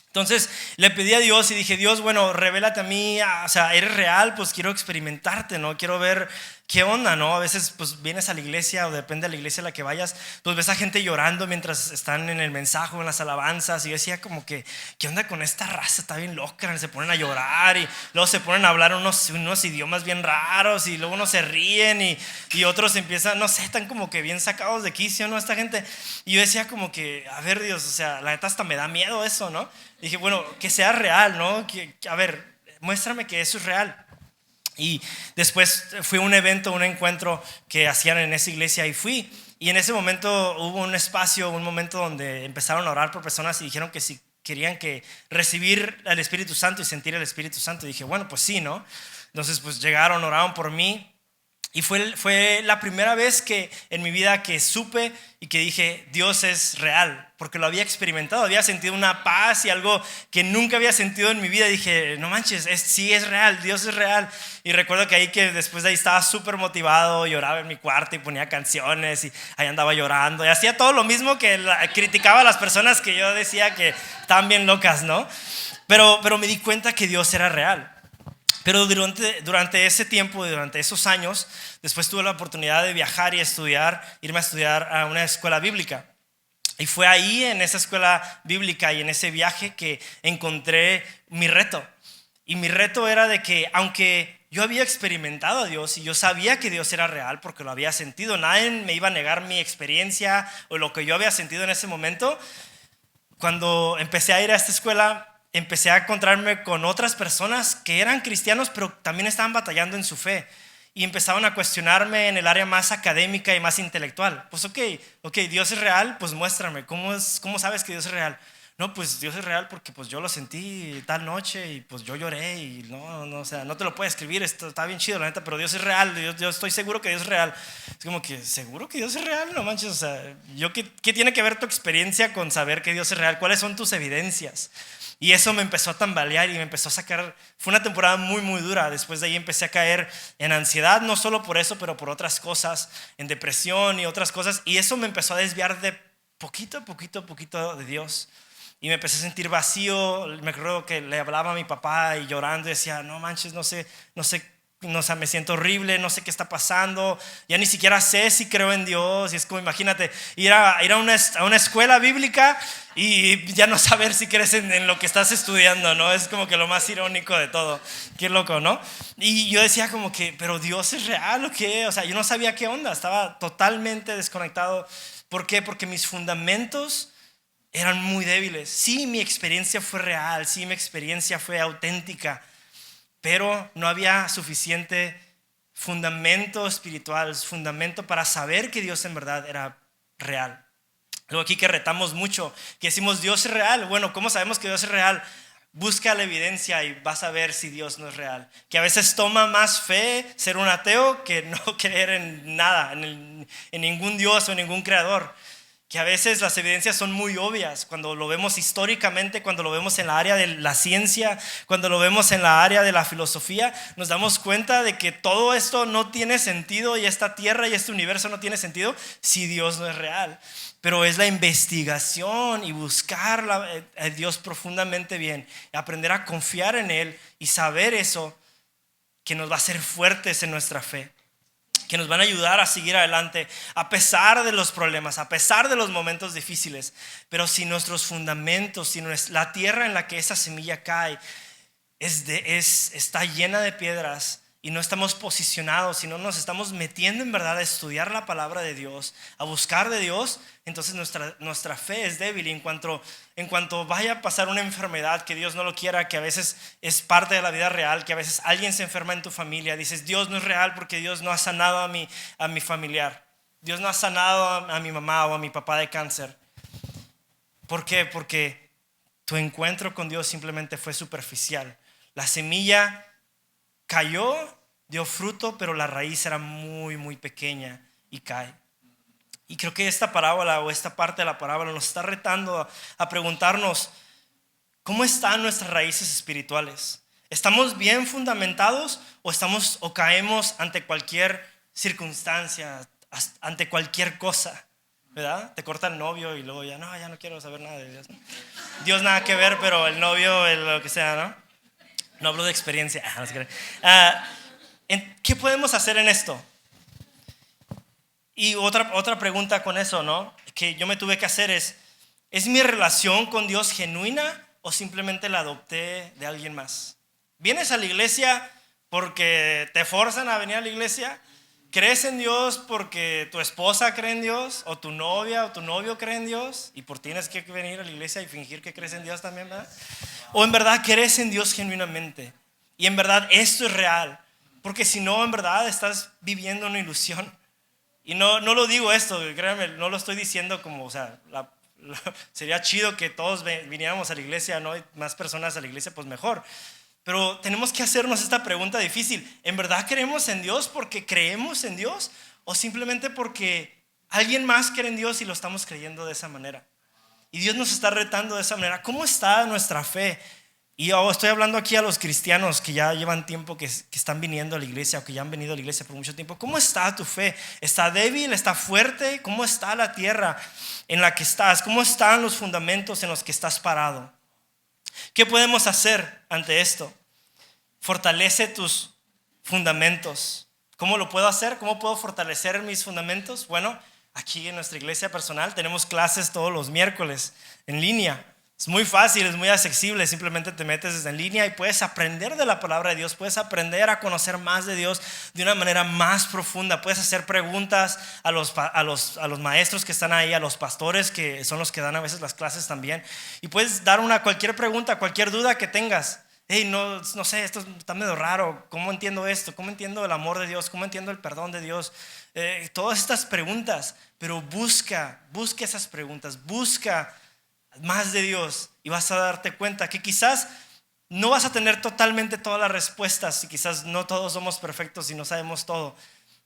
Entonces le pedí a Dios y dije: Dios, bueno, revélate a mí, o sea, eres real, pues quiero experimentarte, ¿no? Quiero ver qué onda, ¿no? A veces pues vienes a la iglesia o depende de la iglesia a la que vayas, pues ves a gente llorando mientras están en el mensaje o en las alabanzas y yo decía como que, ¿qué onda con esta raza? Está bien loca, se ponen a llorar y luego se ponen a hablar unos idiomas bien raros y luego unos se ríen y otros empiezan, no sé, están como que bien sacados de quicio, ¿no? Esta gente. Y yo decía como que, a ver, Dios, o sea, la neta hasta me da miedo eso, ¿no? Dije, bueno, que sea real, ¿no? A ver, muéstrame que eso es real. Y después fui a un evento, un encuentro que hacían en esa iglesia y fui. Y en ese momento hubo un momento donde empezaron a orar por personas y dijeron que si querían recibir el Espíritu Santo y sentir el Espíritu Santo. Y dije, bueno, pues sí, ¿no? Entonces pues llegaron, oraron por mí. Y fue la primera vez que en mi vida que supe y que dije, Dios es real, porque lo había experimentado, había sentido una paz y algo que nunca había sentido en mi vida. Dije, no manches, sí es real, Dios es real. Y recuerdo que después de ahí estaba súper motivado, lloraba en mi cuarto y ponía canciones y ahí andaba llorando y hacía todo lo mismo que criticaba a las personas que yo decía que estaban bien locas, ¿no? Pero me di cuenta que Dios era real. Pero durante ese tiempo, durante esos años, después tuve la oportunidad de viajar y irme a estudiar a una escuela bíblica. Y fue ahí, en esa escuela bíblica y en ese viaje, que encontré mi reto. Y mi reto era de que, aunque yo había experimentado a Dios y yo sabía que Dios era real porque lo había sentido, nadie me iba a negar mi experiencia o lo que yo había sentido en ese momento. Cuando empecé a ir a esta escuela, empecé a encontrarme con otras personas que eran cristianos, pero también estaban batallando en su fe. Y empezaban a cuestionarme en el área más académica y más intelectual. Pues ok, Dios es real, pues muéstrame, ¿cómo sabes que Dios es real? no, pues Dios es real porque pues yo lo sentí tal noche y pues yo lloré y no, o sea, no te lo puedo escribir, esto está bien chido la neta, pero Dios es real, yo estoy seguro que Dios es real. Es como que, ¿seguro que Dios es real? No manches, o sea, ¿qué tiene que ver tu experiencia con saber que Dios es real? ¿Cuáles son tus evidencias? Y eso me empezó a tambalear y me empezó a sacar, fue una temporada muy, muy dura. Después de ahí empecé a caer en ansiedad, no solo por eso, pero por otras cosas, en depresión y otras cosas. Y eso me empezó a desviar de poquito a poquito de Dios. Y me empecé a sentir vacío. Me acuerdo que le hablaba a mi papá y llorando y decía, no manches, no sé, o sea, me siento horrible, no sé qué está pasando, ya ni siquiera sé si creo en Dios. Y es como, imagínate, ir a una escuela bíblica y ya no saber si crees en lo que estás estudiando, ¿no? Es como que lo más irónico de todo. Qué loco, ¿no? Y yo decía como que, ¿pero Dios es real o qué? O sea, yo no sabía qué onda, estaba totalmente desconectado. ¿Por qué? Porque mis fundamentos eran muy débiles. Sí, mi experiencia fue real, sí, mi experiencia fue auténtica, pero no había suficiente fundamento espiritual, fundamento para saber que Dios en verdad era real. Luego aquí que retamos mucho, que decimos Dios es real. Bueno, ¿cómo sabemos que Dios es real? Busca la evidencia y vas a ver si Dios no es real. Que a veces toma más fe ser un ateo que no creer en nada, en ningún Dios o en ningún creador. Que a veces las evidencias son muy obvias, cuando lo vemos históricamente, cuando lo vemos en la área de la ciencia, cuando lo vemos en la área de la filosofía, nos damos cuenta de que todo esto no tiene sentido y esta tierra y este universo no tiene sentido si Dios no es real. Pero es la investigación y buscar a Dios profundamente bien, aprender a confiar en Él y saber eso que nos va a hacer fuertes en nuestra fe, que nos van a ayudar a seguir adelante a pesar de los problemas, a pesar de los momentos difíciles. Pero si nuestros fundamentos, si la tierra en la que esa semilla cae está llena de piedras y no estamos posicionados, si no nos estamos metiendo en verdad a estudiar la palabra de Dios, a buscar de Dios, entonces nuestra fe es débil. Y en cuanto vaya a pasar una enfermedad, que Dios no lo quiera, que a veces es parte de la vida real, que a veces alguien se enferma en tu familia, dices, Dios no es real porque Dios no ha sanado a mi familiar, Dios no ha sanado a mi mamá o a mi papá de cáncer. ¿Por qué? Porque tu encuentro con Dios simplemente fue superficial. La semilla cayó, dio fruto, pero la raíz era muy, muy pequeña y cae. Y creo que esta parábola o esta parte de la parábola nos está retando a preguntarnos, ¿cómo están nuestras raíces espirituales? ¿Estamos bien fundamentados o caemos ante cualquier circunstancia, ante cualquier cosa? ¿Verdad? Te corta el novio y luego ya no quiero saber nada de Dios. Dios nada que ver, pero el novio, lo que sea, ¿no? No hablo de experiencia. ¿Qué podemos hacer en esto? Y otra pregunta con eso, ¿no? Que yo me tuve que hacer ¿es mi relación con Dios genuina o simplemente la adopté de alguien más? ¿Vienes a la iglesia porque te forzan a venir a la iglesia? ¿Crees en Dios porque tu esposa cree en Dios? ¿O tu novia o tu novio cree en Dios? Y por tienes que venir a la iglesia y fingir que crees en Dios también, ¿verdad? ¿O en verdad crees en Dios genuinamente? Y en verdad esto es real. Porque si no, en verdad estás viviendo una ilusión. Y no lo digo esto, créanme, no lo estoy diciendo como, o sea, sería chido que todos viniéramos a la iglesia, ¿no? Y más personas a la iglesia, pues mejor. Pero tenemos que hacernos esta pregunta difícil. ¿En verdad creemos en Dios porque creemos en Dios? ¿O simplemente porque alguien más cree en Dios y lo estamos creyendo de esa manera? Y Dios nos está retando de esa manera. ¿Cómo está nuestra fe? Y yo estoy hablando aquí a los cristianos que ya llevan tiempo que están viniendo a la iglesia o que ya han venido a la iglesia por mucho tiempo. ¿Cómo está tu fe? ¿Está débil? ¿Está fuerte? ¿Cómo está la tierra en la que estás? ¿Cómo están los fundamentos en los que estás parado? ¿Qué podemos hacer ante esto? Fortalece tus fundamentos. ¿Cómo lo puedo hacer? ¿Cómo puedo fortalecer mis fundamentos? Bueno, aquí en nuestra iglesia personal tenemos clases todos los miércoles en línea. Es muy fácil, es muy accesible, simplemente te metes desde en línea y puedes aprender de la palabra de Dios, puedes aprender a conocer más de Dios de una manera más profunda, puedes hacer preguntas a los maestros que están ahí, a los pastores que son los que dan a veces las clases también, y puedes dar cualquier pregunta, cualquier duda que tengas. Hey, no sé, esto está medio raro, ¿cómo entiendo esto? ¿Cómo entiendo el amor de Dios? ¿Cómo entiendo el perdón de Dios? Todas estas preguntas, pero busca esas preguntas, busca más de Dios y vas a darte cuenta que quizás no vas a tener totalmente todas las respuestas y quizás no todos somos perfectos y no sabemos todo,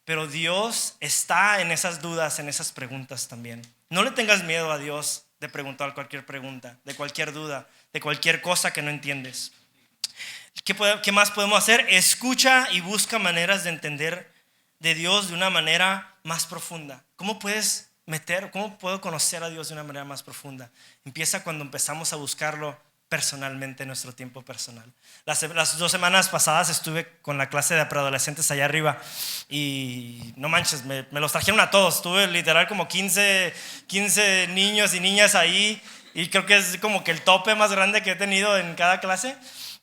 pero Dios está en esas dudas, en esas preguntas también. No le tengas miedo a Dios de preguntar cualquier pregunta, de cualquier duda, de cualquier cosa que no entiendes. ¿Qué más podemos hacer? Escucha y busca maneras de entender de Dios de una manera más profunda. ¿Cómo puedo conocer a Dios de una manera más profunda? Empieza cuando empezamos a buscarlo personalmente en nuestro tiempo personal. Las 2 semanas pasadas estuve con la clase de preadolescentes allá arriba y no manches, me los trajeron a todos. Tuve literal como 15 niños y niñas ahí y creo que es como que el tope más grande que he tenido en cada clase.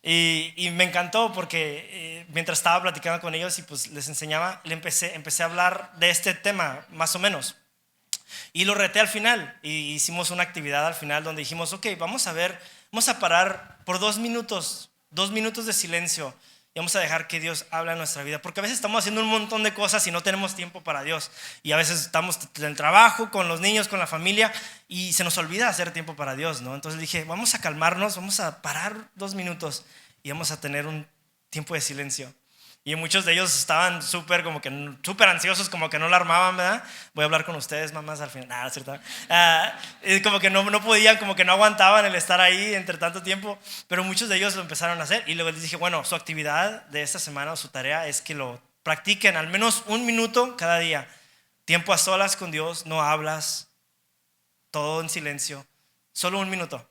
Y me encantó porque mientras estaba platicando con ellos y pues les enseñaba, empecé a hablar de este tema más o menos. Y lo reté al final y hicimos una actividad al final donde dijimos, ok, vamos a parar por 2 minutos de silencio y vamos a dejar que Dios hable en nuestra vida. Porque a veces estamos haciendo un montón de cosas y no tenemos tiempo para Dios. Y a veces estamos en el trabajo, con los niños, con la familia y se nos olvida hacer tiempo para Dios, ¿no? Entonces dije, vamos a calmarnos, vamos a parar 2 minutos y vamos a tener un tiempo de silencio. Y muchos de ellos estaban súper ansiosos, como que no la armaban, ¿verdad? Voy a hablar con ustedes, mamás, al final. Nada, ¿cierto? Como que no podían, como que no aguantaban el estar ahí entre tanto tiempo. Pero muchos de ellos lo empezaron a hacer. Y luego les dije, bueno, su actividad de esta semana o su tarea es que lo practiquen al menos 1 minuto cada día. Tiempo a solas con Dios, no hablas, todo en silencio. Solo 1 minuto.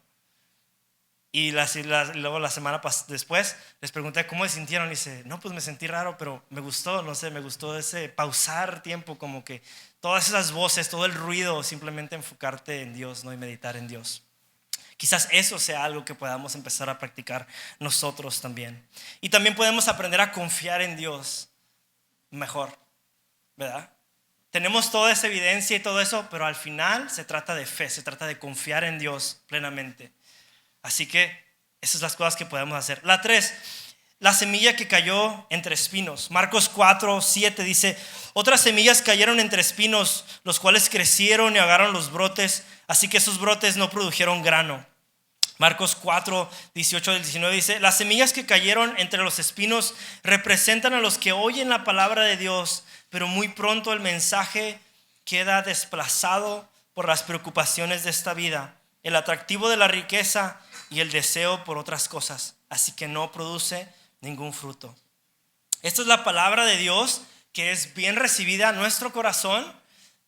Y luego la semana después les pregunté cómo se sintieron y dice, no, pues me sentí raro, pero me gustó, no sé, me gustó ese pausar tiempo, como que todas esas voces, todo el ruido, simplemente enfocarte en Dios, ¿no? Y meditar en Dios. Quizás eso sea algo que podamos empezar a practicar nosotros también. Y también podemos aprender a confiar en Dios mejor, ¿verdad? Tenemos toda esa evidencia y todo eso, pero al final se trata de fe, se trata de confiar en Dios plenamente. Así que esas son las cosas que podemos hacer. La 3, la semilla que cayó entre espinos. Marcos 4:7 dice, otras semillas cayeron entre espinos, los cuales crecieron y ahogaron los brotes, así que esos brotes no produjeron grano. Marcos 4:18-19 dice, las semillas que cayeron entre los espinos representan a los que oyen la palabra de Dios, pero muy pronto el mensaje queda desplazado por las preocupaciones de esta vida, el atractivo de la riqueza y el deseo por otras cosas, así que no produce ningún fruto. Esta es la palabra de Dios que es bien recibida en nuestro corazón,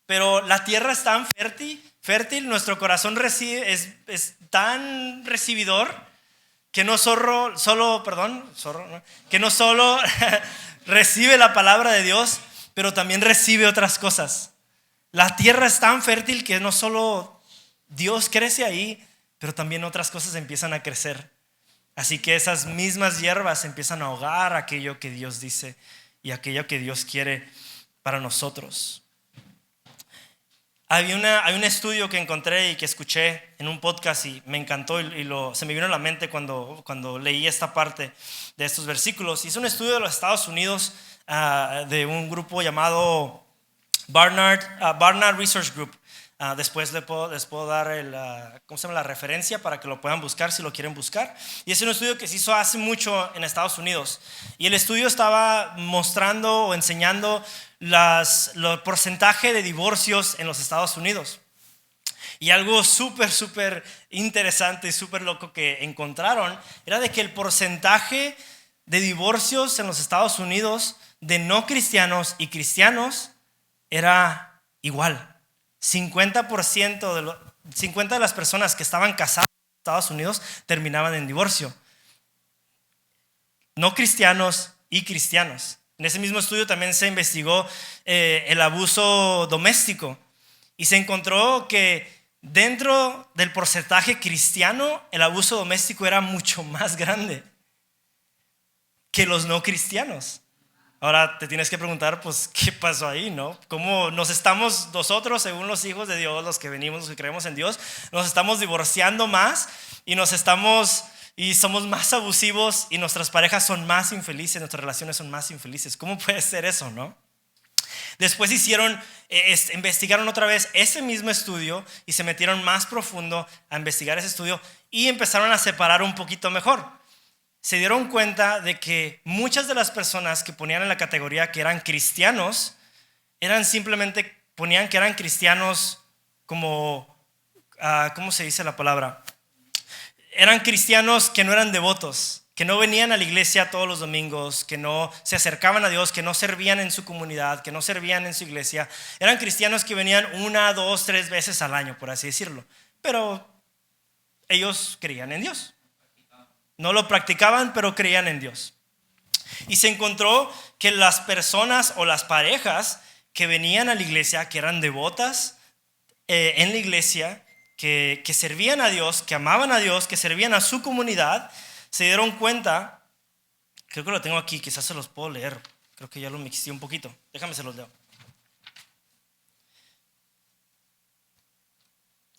pero la tierra es tan fértil, nuestro corazón es tan recibidor que no solo recibe la palabra de Dios, pero también recibe otras cosas. La tierra es tan fértil que no solo Dios crece ahí, pero también otras cosas empiezan a crecer. Así que esas mismas hierbas empiezan a ahogar aquello que Dios dice y aquello que Dios quiere para nosotros. Hay un estudio que encontré y que escuché en un podcast y me encantó y se me vino a la mente cuando leí esta parte de estos versículos. Y es un estudio de los Estados Unidos de un grupo llamado Barnard Research Group. Después les puedo dar la referencia para que lo puedan buscar si lo quieren buscar. Y es un estudio que se hizo hace mucho en Estados Unidos. Y el estudio estaba mostrando o enseñando el porcentaje de divorcios en los Estados Unidos. Y algo súper interesante y súper loco que encontraron era de que el porcentaje de divorcios en los Estados Unidos de no cristianos y cristianos era igual. 50% 50 de las personas que estaban casadas en Estados Unidos terminaban en divorcio. No cristianos y cristianos. En ese mismo estudio también se investigó el abuso doméstico y se encontró que dentro del porcentaje cristiano el abuso doméstico era mucho más grande que los no cristianos. Ahora te tienes que preguntar, pues, ¿qué pasó ahí, no? ¿Cómo nos estamos nosotros, según los hijos de Dios, los que venimos, los que creemos en Dios, nos estamos divorciando más y somos más abusivos y nuestras parejas son más infelices, nuestras relaciones son más infelices? ¿Cómo puede ser eso, no? Después investigaron otra vez ese mismo estudio y se metieron más profundo a investigar ese estudio y empezaron a separar un poquito mejor. Se dieron cuenta de que muchas de las personas que ponían en la categoría que eran cristianos, ponían que eran cristianos como, ¿cómo se dice la palabra? Eran cristianos que no eran devotos, que no venían a la iglesia todos los domingos, que no se acercaban a Dios, que no servían en su comunidad, que no servían en su iglesia. Eran cristianos que venían 1, 2, 3 veces al año, por así decirlo. Pero ellos creían en Dios. No lo practicaban, pero creían en Dios. Y se encontró que las personas o las parejas que venían a la iglesia, que eran devotas en la iglesia, que servían a Dios, que amaban a Dios, que servían a su comunidad, se dieron cuenta, creo que lo tengo aquí, quizás se los puedo leer, creo que ya lo mixé un poquito, déjame se los leo.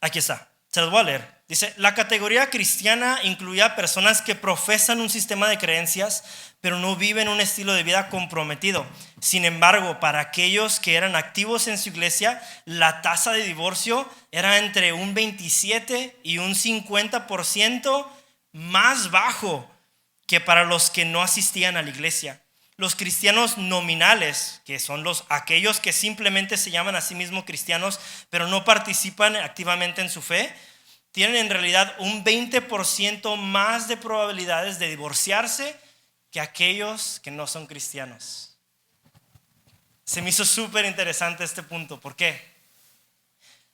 Aquí está, se los voy a leer. Dice, la categoría cristiana incluía personas que profesan un sistema de creencias, pero no viven un estilo de vida comprometido. Sin embargo, para aquellos que eran activos en su iglesia, la tasa de divorcio era entre un 27 y un 50% más bajo que para los que no asistían a la iglesia. Los cristianos nominales, que son aquellos que simplemente se llaman a sí mismos cristianos, pero no participan activamente en su fe, tienen en realidad un 20% más de probabilidades de divorciarse que aquellos que no son cristianos. Se me hizo súper interesante este punto. ¿Por qué?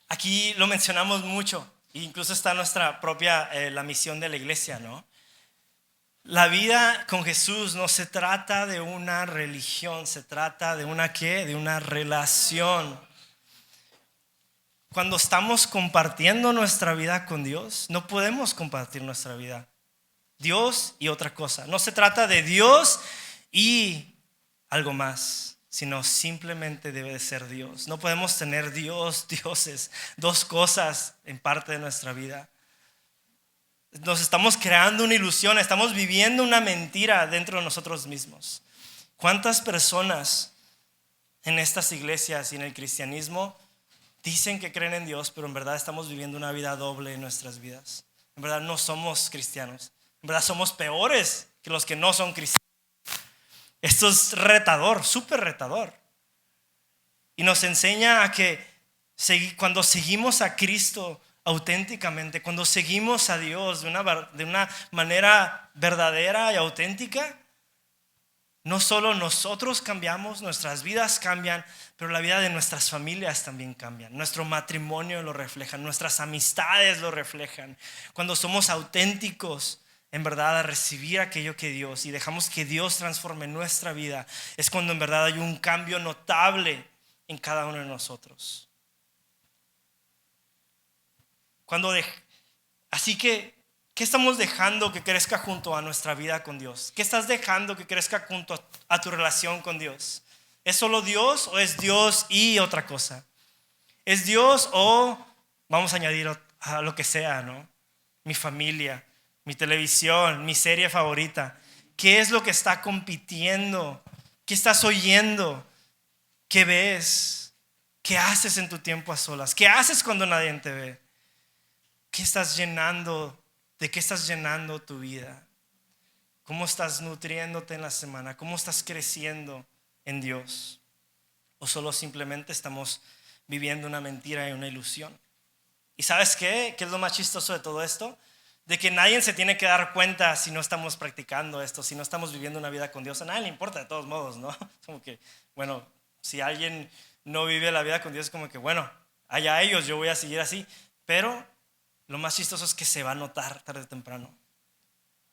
Aquí lo mencionamos mucho, incluso está nuestra propia, la misión de la iglesia, ¿no? La vida con Jesús no se trata de una religión, se trata de una ¿qué? De una relación. Cuando estamos compartiendo nuestra vida con Dios, no podemos compartir nuestra vida. Dios y otra cosa. No se trata de Dios y algo más, sino simplemente debe de ser Dios. No podemos tener dioses, dos cosas en parte de nuestra vida. Nos estamos creando una ilusión, estamos viviendo una mentira dentro de nosotros mismos. ¿Cuántas personas en estas iglesias y en el cristianismo dicen que creen en Dios, pero en verdad estamos viviendo una vida doble en nuestras vidas? En verdad no somos cristianos. En verdad somos peores que los que no son cristianos. Esto es retador, súper retador. Y nos enseña a que cuando seguimos a Cristo auténticamente, cuando seguimos a Dios de una manera verdadera y auténtica, no solo nosotros cambiamos, nuestras vidas cambian, pero la vida de nuestras familias también cambian. Nuestro matrimonio lo refleja, nuestras amistades lo reflejan. Cuando somos auténticos, en verdad, a recibir aquello que Dios y dejamos que Dios transforme nuestra vida, es cuando en verdad hay un cambio notable en cada uno de nosotros. Así que, ¿qué estamos dejando que crezca junto a nuestra vida con Dios? ¿Qué estás dejando que crezca junto a tu relación con Dios? ¿Es solo Dios o es Dios y otra cosa? ¿Es Dios o vamos a añadir a lo que sea, ¿no? Mi familia, mi televisión, mi serie favorita. ¿Qué es lo que está compitiendo? ¿Qué estás oyendo? ¿Qué ves? ¿Qué haces en tu tiempo a solas? ¿Qué haces cuando nadie te ve? ¿Qué estás llenando? ¿De qué estás llenando tu vida? ¿Cómo estás nutriéndote en la semana? ¿Cómo estás creciendo en Dios? ¿O solo simplemente estamos viviendo una mentira y una ilusión? ¿Y sabes qué? ¿Qué es lo más chistoso de todo esto? De que nadie se tiene que dar cuenta si no estamos practicando esto, si no estamos viviendo una vida con Dios. A nadie le importa de todos modos, ¿no? Como que, bueno, si alguien no vive la vida con Dios, es como que, bueno, allá ellos, yo voy a seguir así. Pero lo más chistoso es que se va a notar tarde o temprano.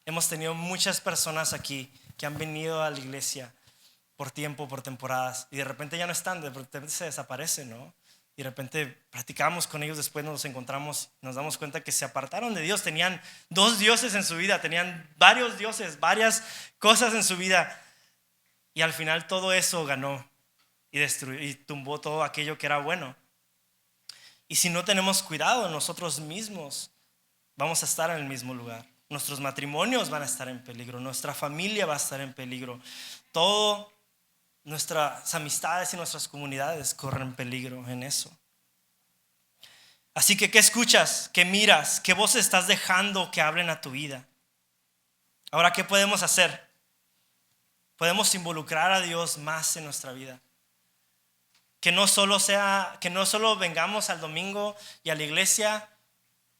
Hemos tenido muchas personas aquí que han venido a la iglesia por tiempo, por temporadas, y de repente ya no están, de repente se desaparecen, ¿no? Y de repente platicamos con ellos, después nos encontramos, nos damos cuenta que se apartaron de Dios, tenían 2 dioses en su vida, tenían varios dioses, varias cosas en su vida, y al final todo eso ganó y destruyó y tumbó todo aquello que era bueno. Y si no tenemos cuidado nosotros mismos, vamos a estar en el mismo lugar. Nuestros matrimonios van a estar en peligro, nuestra familia va a estar en peligro. Todo nuestras amistades y nuestras comunidades corren peligro en eso. Así que, ¿qué escuchas? ¿Qué miras? ¿Qué voces estás dejando que hablen a tu vida? Ahora, ¿qué podemos hacer? Podemos involucrar a Dios más en nuestra vida. Que no solo vengamos al domingo y a la iglesia,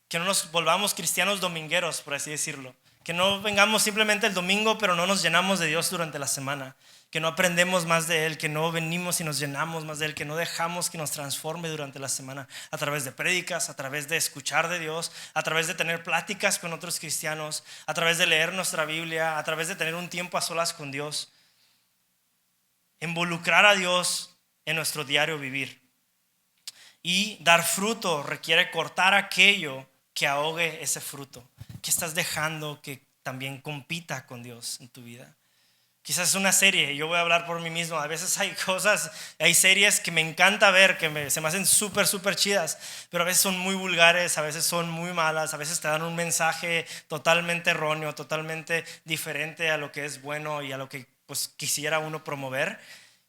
que no nos volvamos cristianos domingueros, por así decirlo. Que no vengamos simplemente el domingo, pero no nos llenamos de Dios durante la semana. Que no aprendemos más de Él, que no venimos y nos llenamos más de Él, que no dejamos que nos transforme durante la semana a través de prédicas, a través de escuchar de Dios, a través de tener pláticas con otros cristianos, a través de leer nuestra Biblia, a través de tener un tiempo a solas con Dios. Involucrar a Dios en nuestro diario vivir. Y dar fruto requiere cortar aquello que ahogue ese fruto. ¿Qué estás dejando que también compita con Dios en tu vida? Quizás es una serie, yo voy a hablar por mí mismo. A veces hay series que me encanta ver, se me hacen súper chidas, pero a veces son muy vulgares, a veces son muy malas, a veces te dan un mensaje totalmente erróneo, totalmente diferente a lo que es bueno y a lo que pues quisiera uno promover.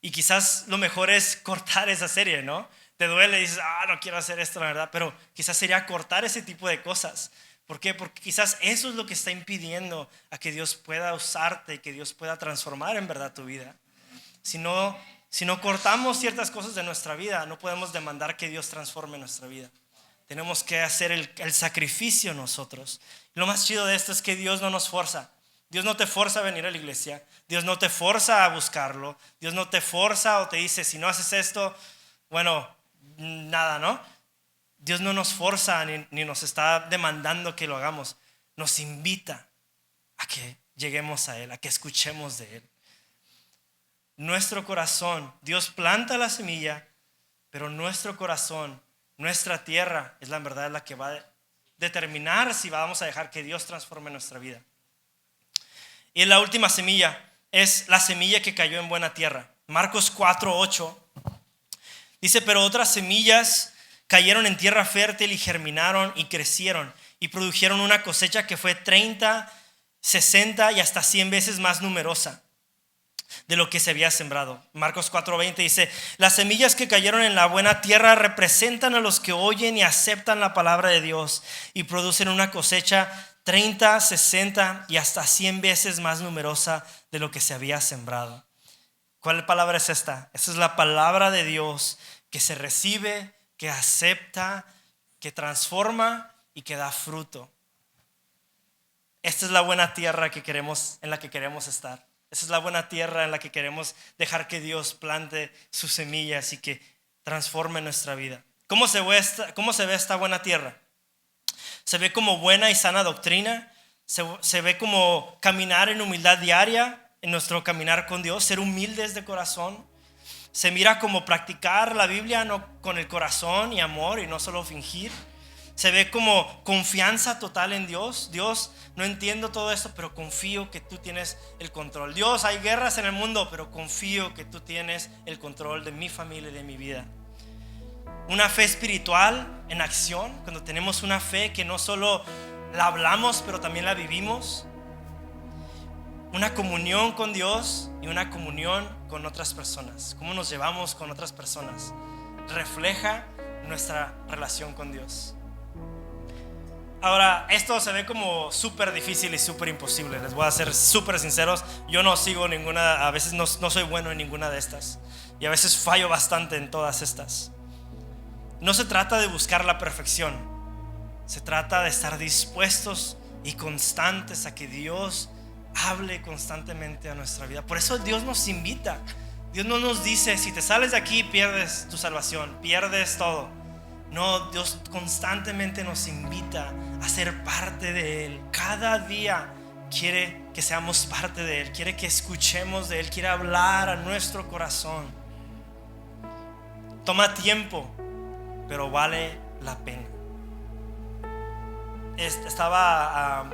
Y quizás lo mejor es cortar esa serie, ¿no? Te duele y dices, no quiero hacer esto, la verdad, pero quizás sería cortar ese tipo de cosas. ¿Por qué? Porque quizás eso es lo que está impidiendo a que Dios pueda usarte y que Dios pueda transformar en verdad tu vida. Si no cortamos ciertas cosas de nuestra vida, no podemos demandar que Dios transforme nuestra vida. Tenemos que hacer el sacrificio nosotros. Y lo más chido de esto es que Dios no nos forza. Dios no te forza a venir a la iglesia. Dios no te forza a buscarlo. Dios no te forza o te dice, si no haces esto, bueno, nada, ¿no? Dios no nos forza ni nos está demandando que lo hagamos. Nos invita a que lleguemos a Él, a que escuchemos de Él. Nuestro corazón, Dios planta la semilla, pero nuestro corazón, nuestra tierra, es la verdad la que va a determinar si vamos a dejar que Dios transforme nuestra vida. Y la última semilla es la semilla que cayó en buena tierra. Marcos 4:8 dice, pero otras semillas cayeron en tierra fértil y germinaron y crecieron y produjeron una cosecha que fue 30, 60 y hasta 100 veces más numerosa de lo que se había sembrado. Marcos 4:20 dice, las semillas que cayeron en la buena tierra representan a los que oyen y aceptan la palabra de Dios y producen una cosecha 30, 60 y hasta 100 veces más numerosa de lo que se había sembrado. ¿Cuál palabra es esta? Esta es la palabra de Dios que se recibe, que acepta, que transforma y que da fruto. Esta es la buena tierra en la que queremos estar. Esta es la buena tierra en la que queremos dejar que Dios plante sus semillas y que transforme nuestra vida. ¿Cómo se ve esta buena tierra? Se ve como buena y sana doctrina. Se ve como caminar en humildad diaria, en nuestro caminar con Dios, ser humildes de corazón. Se mira como practicar la Biblia con el corazón y amor y no solo fingir. Se ve como confianza total en Dios. Dios, no entiendo todo esto, pero confío que tú tienes el control. Dios, hay guerras en el mundo, pero confío que tú tienes el control de mi familia y de mi vida. Una fe espiritual en acción, cuando tenemos una fe que no solo la hablamos, pero también la vivimos. Una comunión con Dios y una comunión con otras personas. Cómo nos llevamos con otras personas refleja nuestra relación con Dios. Ahora, esto se ve como súper difícil y súper imposible. Les voy a ser súper sinceros. Yo no sigo ninguna, a veces no soy bueno en ninguna de estas. Y a veces fallo bastante en todas estas. No se trata de buscar la perfección. Se trata de estar dispuestos y constantes a que Dios hable constantemente a nuestra vida. Por eso Dios nos invita. Dios no nos dice, si te sales de aquí pierdes tu salvación, pierdes todo. No, Dios constantemente nos invita a ser parte de Él. Cada día quiere que seamos parte de Él, quiere que escuchemos de Él, quiere hablar a nuestro corazón. Toma tiempo, pero vale la pena. Estaba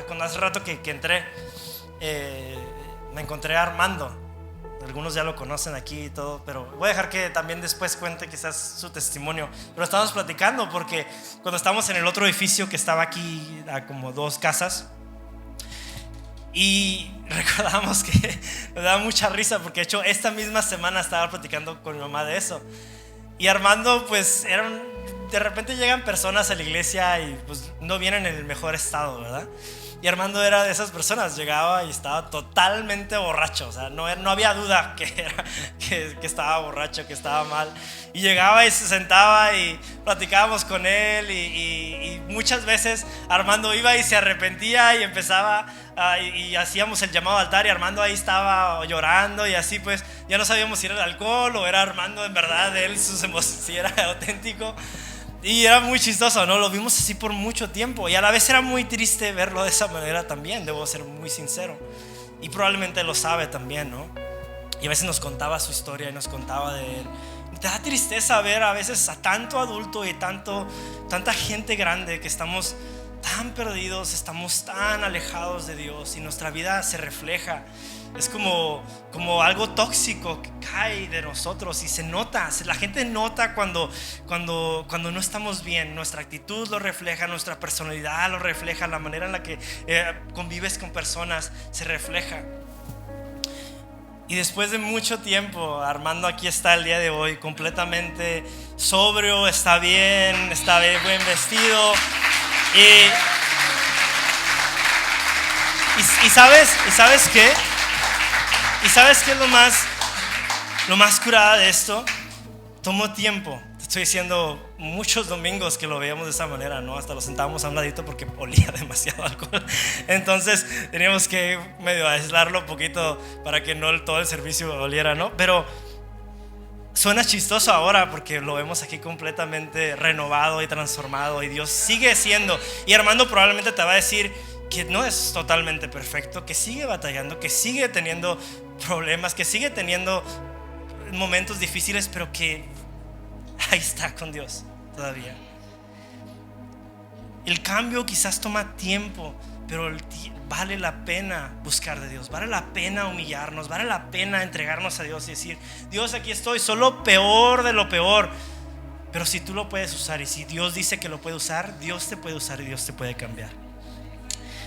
cuando hace rato que entré, me encontré a Armando. Algunos ya lo conocen aquí y todo, pero voy a dejar que también después cuente quizás su testimonio. Pero estábamos platicando porque cuando estábamos en el otro edificio que estaba aquí a como 2 casas, y recordamos que me daba mucha risa porque de hecho esta misma semana estaba platicando con mi mamá de eso. Y Armando, pues de repente llegan personas a la iglesia y pues no vienen en el mejor estado, ¿verdad? Y Armando era de esas personas, llegaba y estaba totalmente borracho, o sea, no había duda que estaba borracho, que estaba mal. Y llegaba y se sentaba y platicábamos con él y muchas veces Armando iba y se arrepentía y empezaba y hacíamos el llamado al altar y Armando ahí estaba llorando y así pues ya no sabíamos si era el alcohol o era Armando en verdad, él sus emociones, si era auténtico. Y era muy chistoso, ¿no? Lo vimos así por mucho tiempo y a la vez era muy triste verlo de esa manera también, debo ser muy sincero. Y probablemente lo sabe también, ¿no? Y a veces nos contaba su historia y nos contaba de él. Te da tristeza ver a veces a tanto adulto y tanta gente grande que estamos tan perdidos, estamos tan alejados de Dios y nuestra vida se refleja. Es como algo tóxico que cae de nosotros y se nota, la gente nota cuando no estamos bien. Nuestra actitud lo refleja, nuestra personalidad lo refleja, la manera en la que convives con personas se refleja. Y después de mucho tiempo, Armando aquí está el día de hoy completamente sobrio, está bien buen vestido y ¿sabes qué? ¿Y sabes qué es lo más curada de esto? Tomó tiempo. Te estoy diciendo muchos domingos que lo veíamos de esa manera, ¿no? Hasta lo sentábamos a un ladito porque olía demasiado alcohol. Entonces teníamos que medio aislarlo un poquito para que no todo el servicio oliera, ¿no? Pero suena chistoso ahora porque lo vemos aquí completamente renovado y transformado y Dios sigue siendo. Y Armando probablemente te va a decir que no es totalmente perfecto, que sigue batallando, que sigue teniendo problemas, que sigue teniendo momentos difíciles, pero que ahí está con Dios todavía. El cambio quizás toma tiempo, pero vale la pena buscar de Dios, vale la pena humillarnos, vale la pena entregarnos a Dios y decir: Dios, aquí estoy, soy lo peor de lo peor, pero si tú lo puedes usar y si Dios dice que lo puede usar, Dios te puede usar y Dios te puede cambiar.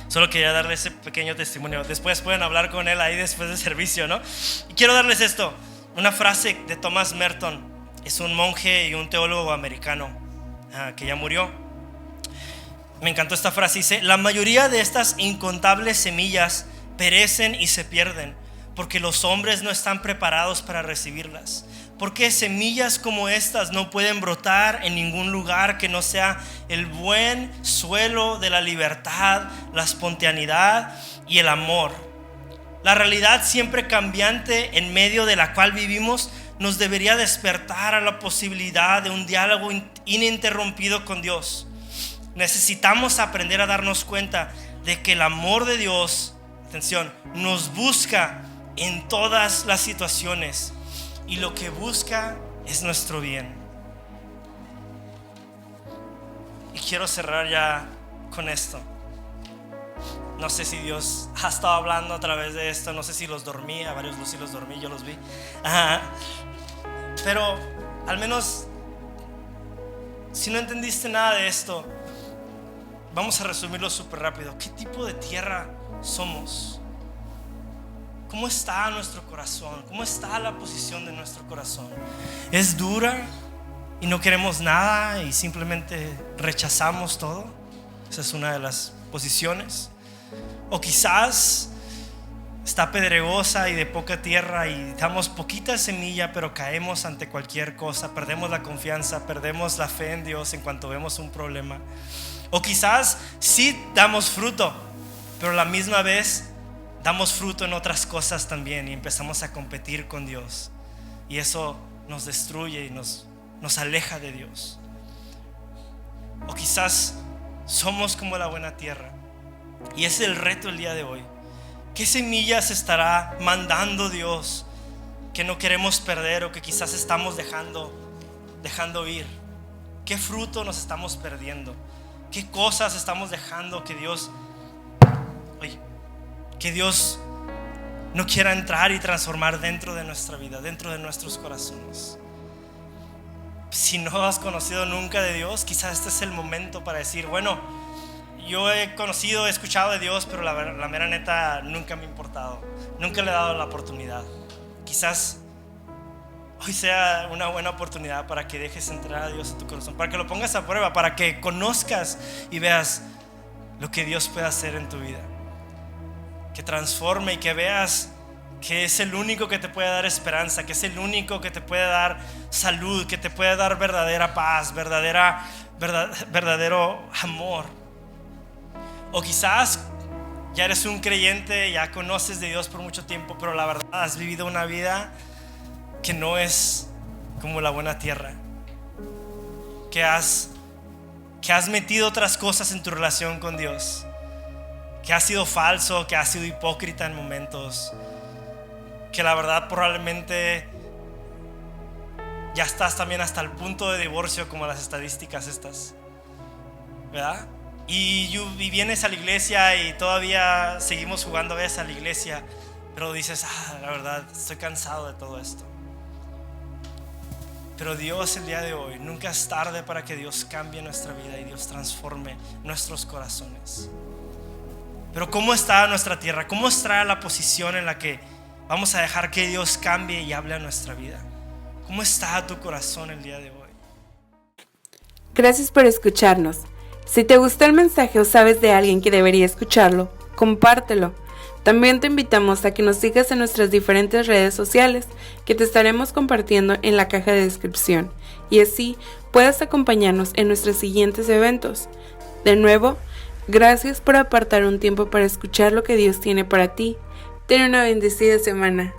Solo quería darle ese pequeño testimonio. Después pueden hablar con él ahí después del servicio, ¿no? Y quiero darles esto, una frase de Thomas Merton. Es un monje y un teólogo americano que ya murió. Me encantó esta frase, dice: la mayoría de estas incontables semillas perecen y se pierden porque los hombres no están preparados para recibirlas. Porque semillas como estas no pueden brotar en ningún lugar que no sea el buen suelo de la libertad, la espontaneidad y el amor. La realidad siempre cambiante en medio de la cual vivimos nos debería despertar a la posibilidad de un diálogo ininterrumpido con Dios. Necesitamos aprender a darnos cuenta de que el amor de Dios, atención, nos busca en todas las situaciones. Y lo que busca es nuestro bien. Y quiero cerrar ya con esto. No sé si Dios ha estado hablando a través de esto. No sé si los dormí, a varios sí los dormí, yo los vi. Pero al menos, si no entendiste nada de esto, vamos a resumirlo súper rápido. ¿Qué tipo de tierra somos? ¿Cómo está nuestro corazón? ¿Cómo está la posición de nuestro corazón? ¿Es dura y no queremos nada y simplemente rechazamos todo? Esa es una de las posiciones. O quizás está pedregosa y de poca tierra y damos poquita semilla, pero caemos ante cualquier cosa, perdemos la confianza, perdemos la fe en Dios en cuanto vemos un problema. O quizás sí damos fruto, pero a la misma vez damos fruto en otras cosas también y empezamos a competir con Dios y eso nos destruye y nos aleja de Dios. O quizás somos como la buena tierra y ese es el reto el día de hoy. ¿Qué semillas estará mandando Dios que no queremos perder o que quizás estamos dejando ir? ¿Qué fruto nos estamos perdiendo? ¿Qué cosas estamos dejando que Dios no quiera entrar y transformar dentro de nuestra vida, dentro de nuestros corazones? Si no has conocido nunca de Dios, quizás este es el momento para decir: bueno, yo he conocido, he escuchado de Dios, pero la mera neta nunca me ha importado. Nunca le he dado la oportunidad. Quizás hoy sea una buena oportunidad para que dejes entrar a Dios en tu corazón, para que lo pongas a prueba, para que conozcas y veas lo que Dios puede hacer en tu vida. Que transforme y que veas que es el único que te puede dar esperanza, que es el único que te puede dar salud, que te puede dar verdadera paz, verdadero amor. O quizás ya eres un creyente, ya conoces de Dios por mucho tiempo, pero la verdad has vivido una vida que no es como la buena tierra, que has metido otras cosas en tu relación con Dios, que has sido falso, que has sido hipócrita en momentos, que la verdad probablemente ya estás también hasta el punto de divorcio, como las estadísticas estas, ¿verdad? Y vienes a la iglesia y todavía seguimos jugando a veces a la iglesia, pero dices, la verdad estoy cansado de todo esto. Pero Dios, el día de hoy, nunca es tarde para que Dios cambie nuestra vida y Dios transforme nuestros corazones. Pero ¿cómo está nuestra tierra? ¿Cómo está la posición en la que vamos a dejar que Dios cambie y hable a nuestra vida? ¿Cómo está tu corazón el día de hoy? Gracias por escucharnos. Si te gustó el mensaje o sabes de alguien que debería escucharlo, compártelo. También te invitamos a que nos sigas en nuestras diferentes redes sociales que te estaremos compartiendo en la caja de descripción y así puedas acompañarnos en nuestros siguientes eventos. De nuevo, gracias por apartar un tiempo para escuchar lo que Dios tiene para ti. Ten una bendecida semana.